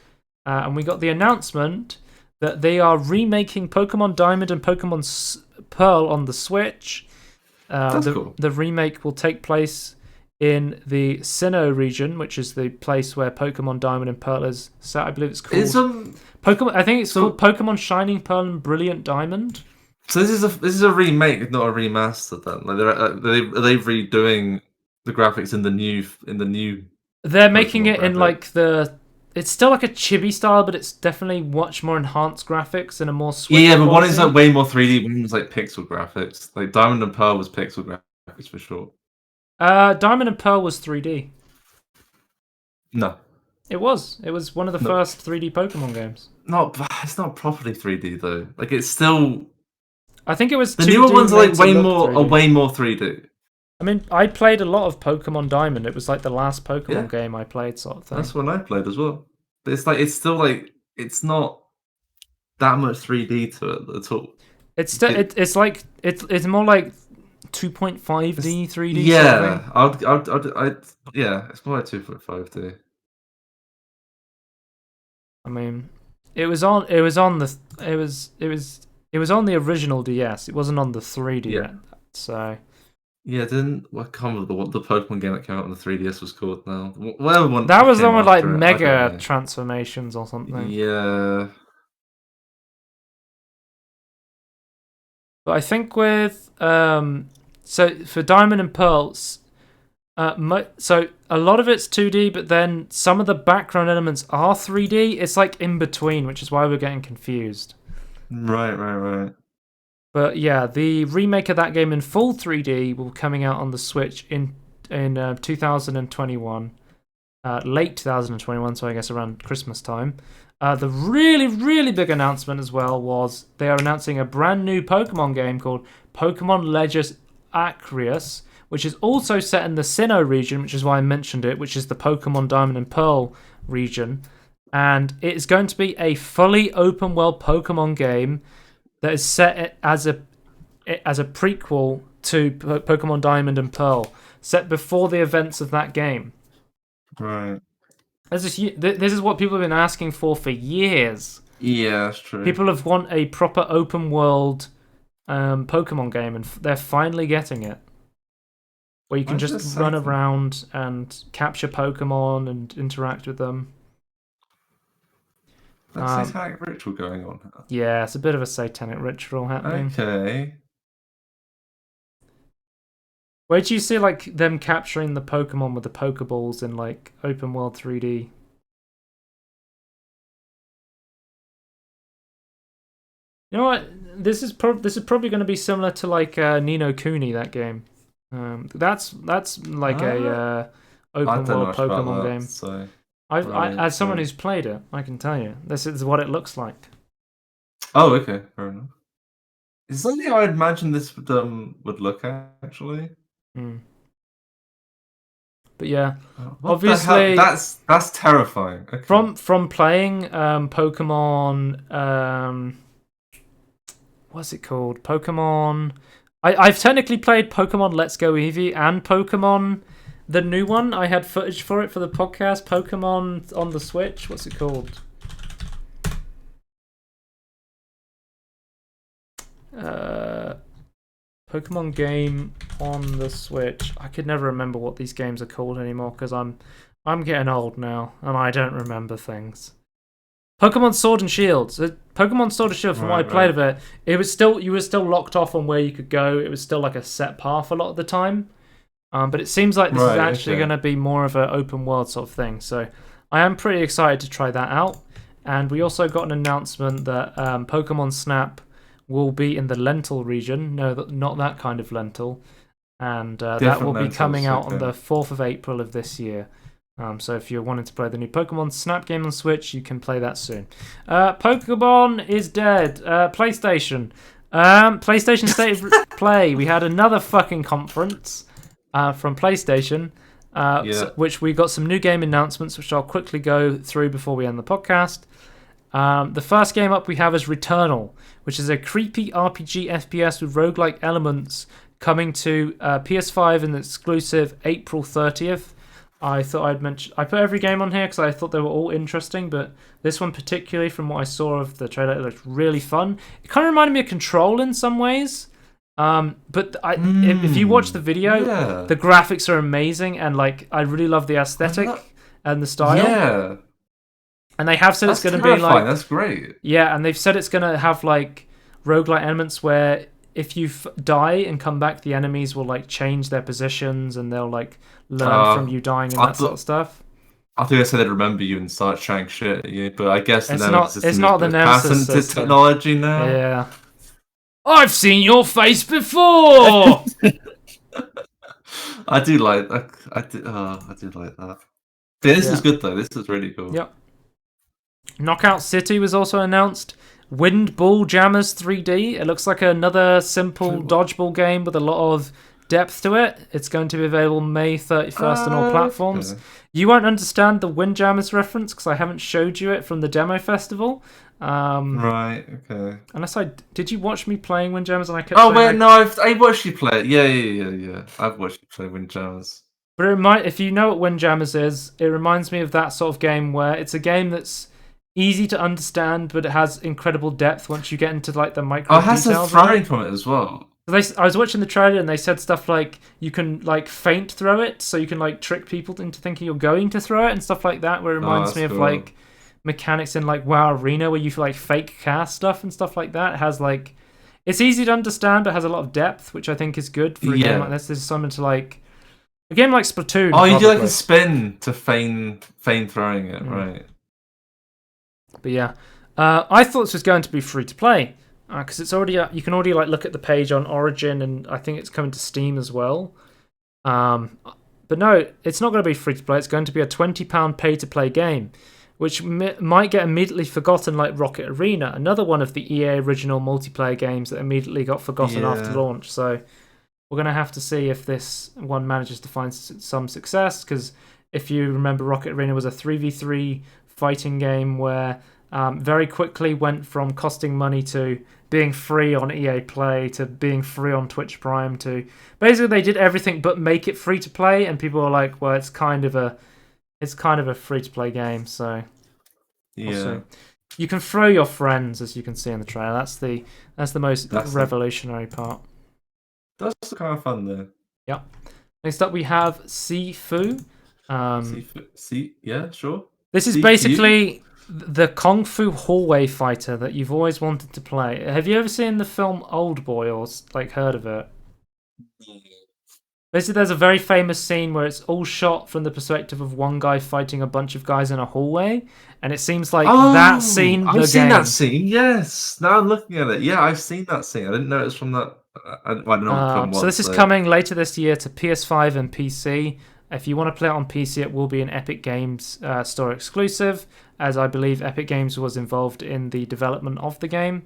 and we got the announcement that they are remaking Pokemon Diamond and Pokemon Pearl on the Switch. That's cool. The remake will take place in the Sinnoh region, which is the place where Pokemon Diamond and Pearl is set. I believe it's called Pokemon. I think it's called Pokemon Shining Pearl and Brilliant Diamond. So this is a remake, not a remaster. Then, are they redoing the graphics in the new? They're making it in like the. It's still like a chibi style, but it's definitely much more enhanced graphics and a more Switch but quality. one is like way more 3D, one is like pixel graphics. Like Diamond and Pearl was pixel graphics for sure. Diamond and Pearl was 3D. No. It was. It was one of the first 3D Pokemon games. No, it's not properly 3D though. Like it's still. I think it was. The newer ones are like way more 3D. I mean, I played a lot of Pokemon Diamond. It was like the last Pokemon game I played, sort of thing. That's one I played as well. But it's still like it's not that much 3D to it at all. It's more like 2.5D 3D. Yeah, it's more like 2.5D. I mean, it was on the original DS. It wasn't on the 3D yet. So. Yeah, I can't remember what the Pokemon game that came out on the 3DS was called now. Whatever one. That was the one with like mega transformations or something. Yeah. But I think with so for Diamond and Pearls, so a lot of it's 2D, but then some of the background elements are 3D. It's like in between, which is why we're getting confused. Right. But yeah, the remake of that game in full 3D will be coming out on the Switch in 2021, late 2021, so I guess around Christmas time. The really, really big announcement as well was they are announcing a brand new Pokemon game called Pokemon Legends Arceus, which is also set in the Sinnoh region, which is why I mentioned it, which is the Pokemon Diamond and Pearl region. And it is going to be a fully open world Pokemon game that is set as a prequel to Pokemon Diamond and Pearl, set before the events of that game. Right. This is what people have been asking for years. Yeah, that's true. People have want a proper open world Pokemon game, and they're finally getting it. Where you can just run around and capture Pokemon and interact with them. That's satanic ritual going on. Yeah, it's a bit of a satanic ritual happening. Okay. Where do you see like them capturing the Pokemon with the Pokeballs in like open world 3D? You know what? This is probably going to be similar to like Ni no Kuni, that game. That's like a open world Pokemon game. So. As someone who's played it, I can tell you this is what it looks like. Oh, okay, fair enough. Is something I imagine this would look at, actually. But yeah, obviously that's terrifying. Okay. From playing Pokemon, what's it called? Pokemon. I've technically played Pokemon Let's Go Eevee and Pokemon, the new one. I had footage for it for the podcast. Pokemon on the Switch. What's it called? Pokemon game on the Switch. I could never remember what these games are called anymore because I'm getting old now and I don't remember things. Pokemon Sword and Shield. Pokemon Sword and Shield, from what I played of it, you were still locked off on where you could go. It was still like a set path a lot of the time. But it seems like this is actually going to be more of an open world sort of thing. So I am pretty excited to try that out. And we also got an announcement that Pokemon Snap will be in the Lentil region. No, not that kind of lentil. And that will be coming out on the 4th of April of this year. So if you're wanting to play the new Pokemon Snap game on Switch, you can play that soon. Pokemon is dead. PlayStation. PlayStation State of Play. We had another fucking conference from PlayStation, which we got some new game announcements, which I'll quickly go through before we end the podcast. The first game up we have is Returnal, which is a creepy RPG FPS with roguelike elements coming to PS5 and exclusive April 30th. I thought I'd mention. I put every game on here because I thought they were all interesting, but this one particularly, from what I saw of the trailer, it looked really fun. It kind of reminded me of Control in some ways. But if you watch the video, the graphics are amazing, and like I really love the aesthetic and the style. Yeah. And they have said it's going to be like... That's great. Yeah, and they've said it's going to have like roguelike elements where if you die and come back, the enemies will like change their positions and they'll like learn from you dying and that sort of stuff. I think I said they'd remember you and start chatting shit at you, but I guess it's not the Nemesis system. Technology now. Yeah. I've seen your face before! I do like that. I do like that. But this is good though. This is really cool. Yep. Knockout City was also announced. Wind Ball Jammers 3D. It looks like another simple dodgeball game with a lot of depth to it. It's going to be available May 31st on all platforms. Okay. You won't understand the Windjammers reference because I haven't showed you it from the demo festival. Right, okay. Unless did you watch me playing Windjammers and I kept I watched you play it. Yeah. I've watched you play Windjammers. But if you know what Windjammers is, it reminds me of that sort of game where it's a game that's easy to understand, but it has incredible depth once you get into like the micro details. It has some throwing from it as well. I was watching the trailer and they said stuff like you can like feint throw it, so you can like trick people into thinking you're going to throw it and stuff like that. Where it reminds me of like mechanics in like WoW Arena where you like fake cast stuff and stuff like that. It has like it's easy to understand, but has a lot of depth, which I think is good for a game like this. There's something to like a game like Splatoon. Oh, you do like a spin to feign throwing it, right? But yeah, I thought this was going to be free to play because it's already you can already like look at the page on Origin, and I think it's coming to Steam as well. But no, it's not going to be free to play. It's going to be a £20 pay to play game, which might get immediately forgotten, like Rocket Arena, another one of the EA original multiplayer games that immediately got forgotten after launch. So we're going to have to see if this one manages to find some success, because if you remember, Rocket Arena was a 3v3 fighting game where very quickly went from costing money to being free on EA Play to being free on Twitch Prime to basically they did everything but make it free to play, and people were like, well, it's kind of a free to play game, so we'll see. You can throw your friends, as you can see in the trailer. That's the most revolutionary part. That's kind of fun though. Yep. Next up we have Sifu. Yeah, sure. This is basically the Kung Fu hallway fighter that you've always wanted to play. Have you ever seen the film Old Boy or like heard of it? Basically, there's a very famous scene where it's all shot from the perspective of one guy fighting a bunch of guys in a hallway, and it seems like that scene. I've seen that scene. Yes. Now I'm looking at it. Yeah, I've seen that scene. I didn't know it was from that. I don't know what the film was. So this is coming later this year to PS5 and PC. If you want to play it on PC, it will be an Epic Games Store exclusive, as I believe Epic Games was involved in the development of the game.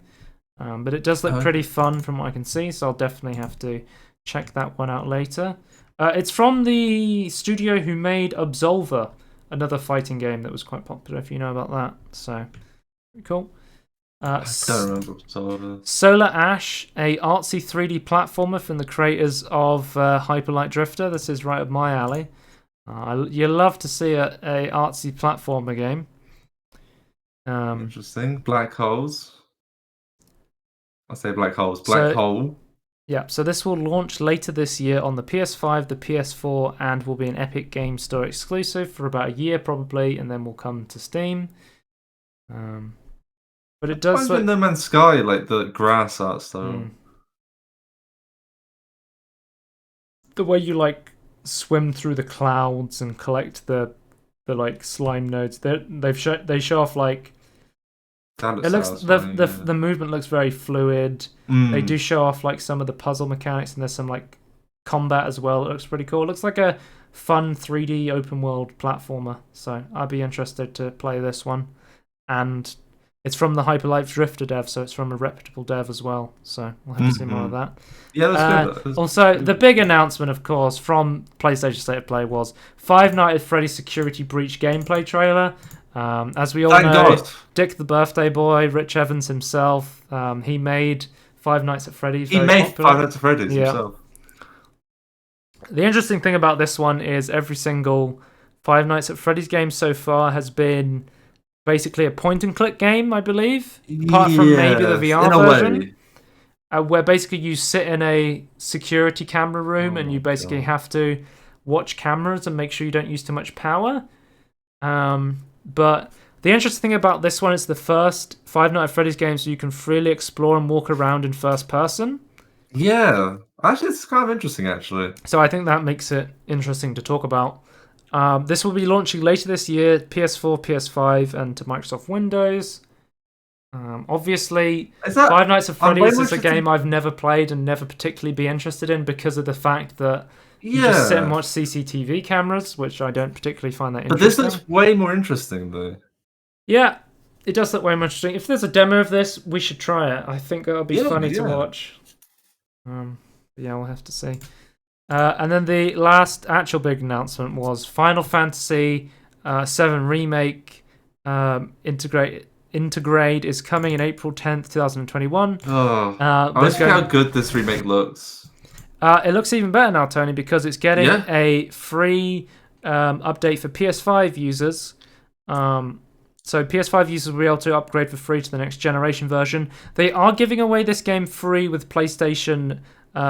But it does look pretty fun from what I can see, so I'll definitely have to check that one out later. It's from the studio who made Absolver, another fighting game that was quite popular, if you know about that. So, cool. I don't remember Absolver. Solar Ash, a artsy 3D platformer from the creators of Hyper Light Drifter. This is right up my alley. You love to see a artsy platformer game. Interesting. Black Holes. I say Black Holes. Black Hole. Yeah, so this will launch later this year on the PS5, the PS4, and will be an Epic Games Store exclusive for about a year probably, and then will come to Steam. But it does. Like No Man's Sky, like the grass art style. The way you like swim through the clouds and collect the like slime nodes. They show off like. It looks the movement looks very fluid. They do show off like some of the puzzle mechanics, and there's some like combat as well. It looks pretty cool. It looks like a fun 3D open world platformer. So I'd be interested to play this one. And it's from the Hyper Light Drifter dev, so it's from a reputable dev as well. So we'll have to see more of that. Yeah, that's good. Also, the big announcement, of course, from PlayStation State of Play was Five Nights at Freddy's Security Breach gameplay trailer. As we all know, Dick the Birthday Boy, Rich Evans himself, he made Five Nights at Freddy's. He made Five Nights at Freddy's himself. The interesting thing about this one is every single Five Nights at Freddy's game so far has been basically a point-and-click game, I believe, apart from maybe the VR version, where basically you sit in a security camera room and you basically have to watch cameras and make sure you don't use too much power. But the interesting thing about this one is the first Five Nights at Freddy's game, so you can freely explore and walk around in first person. Yeah, actually, it's kind of interesting, actually. So I think that makes it interesting to talk about. This will be launching later this year, PS4, PS5, and to Microsoft Windows. Obviously, Five Nights at Freddy's is a game I've never played and never particularly be interested in because of the fact that you just sit and watch CCTV cameras, which I don't particularly find that interesting. But this looks way more interesting, though. Yeah, it does look way more interesting. If there's a demo of this, we should try it. I think that'll be funny to watch. Yeah, we'll have to see. And then the last actual big announcement was Final Fantasy VII Remake Integrate is coming in April 10th, 2021. I was thinking how good this remake looks. It looks even better now, Tony, because it's getting a free update for PS5 users. So PS5 users will be able to upgrade for free to the next generation version. They are giving away this game free with PlayStation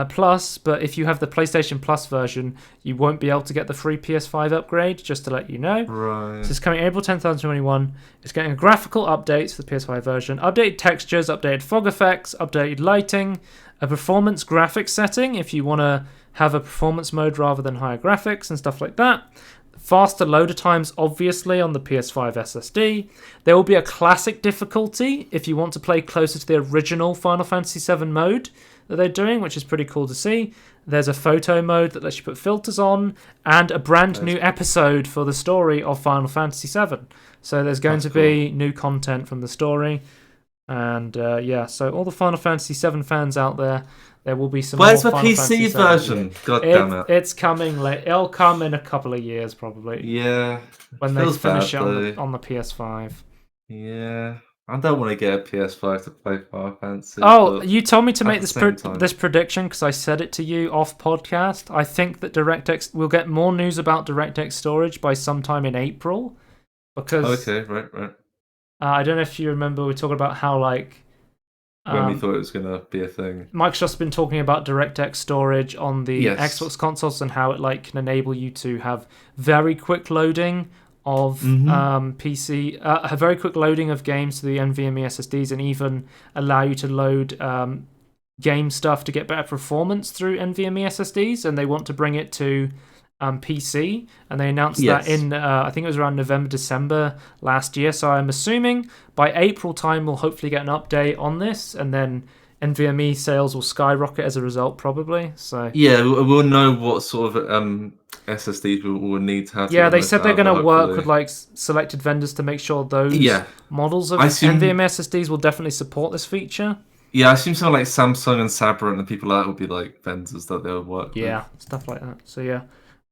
Plus, but if you have the PlayStation Plus version, you won't be able to get the free PS5 upgrade, just to let you know. Right. So it's coming April 10th, 2021. It's getting graphical updates for the PS5 version, updated textures, updated fog effects, updated lighting, a performance graphics setting if you want to have a performance mode rather than higher graphics and stuff like that. Faster loader times, obviously, on the PS5 SSD. There will be a classic difficulty if you want to play closer to the original Final Fantasy VII mode that they're doing, which is pretty cool to see. There's a photo mode that lets you put filters on, and a brand new episode for the story of Final Fantasy VII. So there's going to be new content from the story. And so all the Final Fantasy VII fans out there, there will be some Where's more the Final PC Fantasy version? God damn it. It's coming late. It'll come in a couple of years, probably. Yeah. When they finish it on the PS5. Yeah. I don't want to get a PS5 to play Final Fantasy. Oh, you told me to make this prediction because I said it to you off podcast. I think that we'll get more news about DirectX storage by sometime in April. Because right. I don't know if you remember, we were talking about how when we thought it was going to be a thing. Microsoft's been talking about DirectX storage on the Xbox consoles and how it can enable you to have very quick loading of PC, a very quick loading of games to the NVMe SSDs, and even allow you to load game stuff to get better performance through NVMe SSDs. And they want to bring it to PC, and they announced that in I think it was around November, December last year. So I'm assuming by April time we'll hopefully get an update on this, and then NVMe sales will skyrocket as a result, probably. So yeah, we'll know what sort of SSDs will need to have. Yeah, they said they're going to work with like selected vendors to make sure those models of NVMe SSDs will definitely support this feature. Yeah, I assume something like Samsung and Sabrent and people like that will be like vendors that they'll work with. Yeah, stuff like that. So yeah.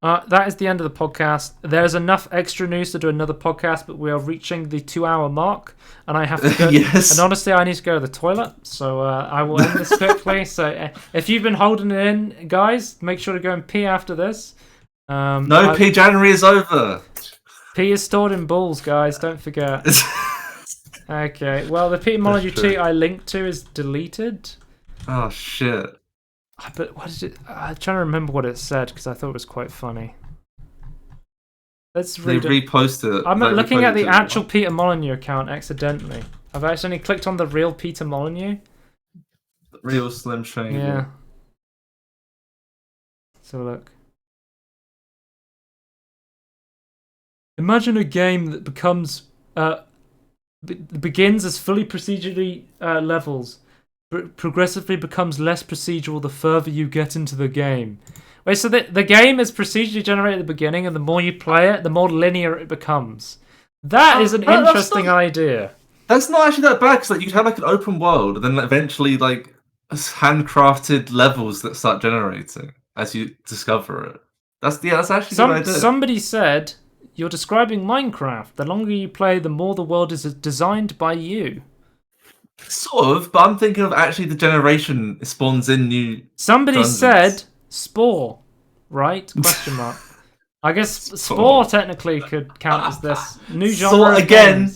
That is the end of the podcast. There's enough extra news to do another podcast, but we are reaching the 2-hour mark, and I have to go. Yes. And honestly, I need to go to the toilet, so I will end this quickly. So if you've been holding it in, guys, make sure to go and pee after this. Pee January is over. Pee is stored in balls, guys. Don't forget. Okay. Well, the Peter Molyneux tweet I linked to is deleted. Oh shit. But what is it? I'm trying to remember what it said because I thought it was quite funny. Let's read it. They reposted it. I'm looking at the actual Peter Molyneux account accidentally. I've accidentally clicked on the real Peter Molyneux. Real Slim Shady. Yeah. So look. Imagine a game that begins as fully procedurally levels. Progressively becomes less procedural the further you get into the game. Wait, so the game is procedurally generated at the beginning, and the more you play it, the more linear it becomes. That is an interesting idea. That's not actually that bad, because like, you could have like an open world, and then eventually like handcrafted levels that start generating as you discover it. That's actually a good idea. Somebody said, you're describing Minecraft. The longer you play, the more the world is designed by you. Sort of, but I'm thinking of actually the generation spawns in new. Somebody said Spore, right? Question mark. I guess Spore technically could count as this new genre. So again,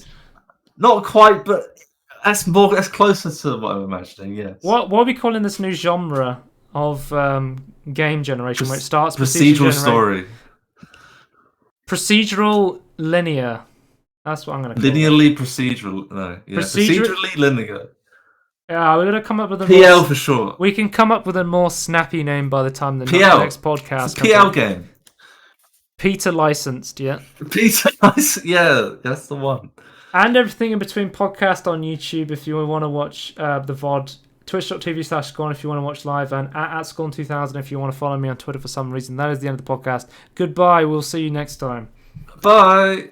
not quite, but that's closer to what I'm imagining. Yes. What are we calling this new genre of game generation where it starts procedural story? Procedural linear. That's what I'm going to call Linearly procedural. No, yeah. Procedurally linear. Yeah, we're going to come up with a PL for sure. We can come up with a more snappy name by the time the next podcast. It's a PL game. Peter licensed, yeah. Peter licensed, yeah, that's the one. And everything in between podcast on YouTube if you want to watch the VOD. Twitch.tv/Scorn if you want to watch live, and at Scorn2000 if you want to follow me on Twitter for some reason. That is the end of the podcast. Goodbye. We'll see you next time. Bye.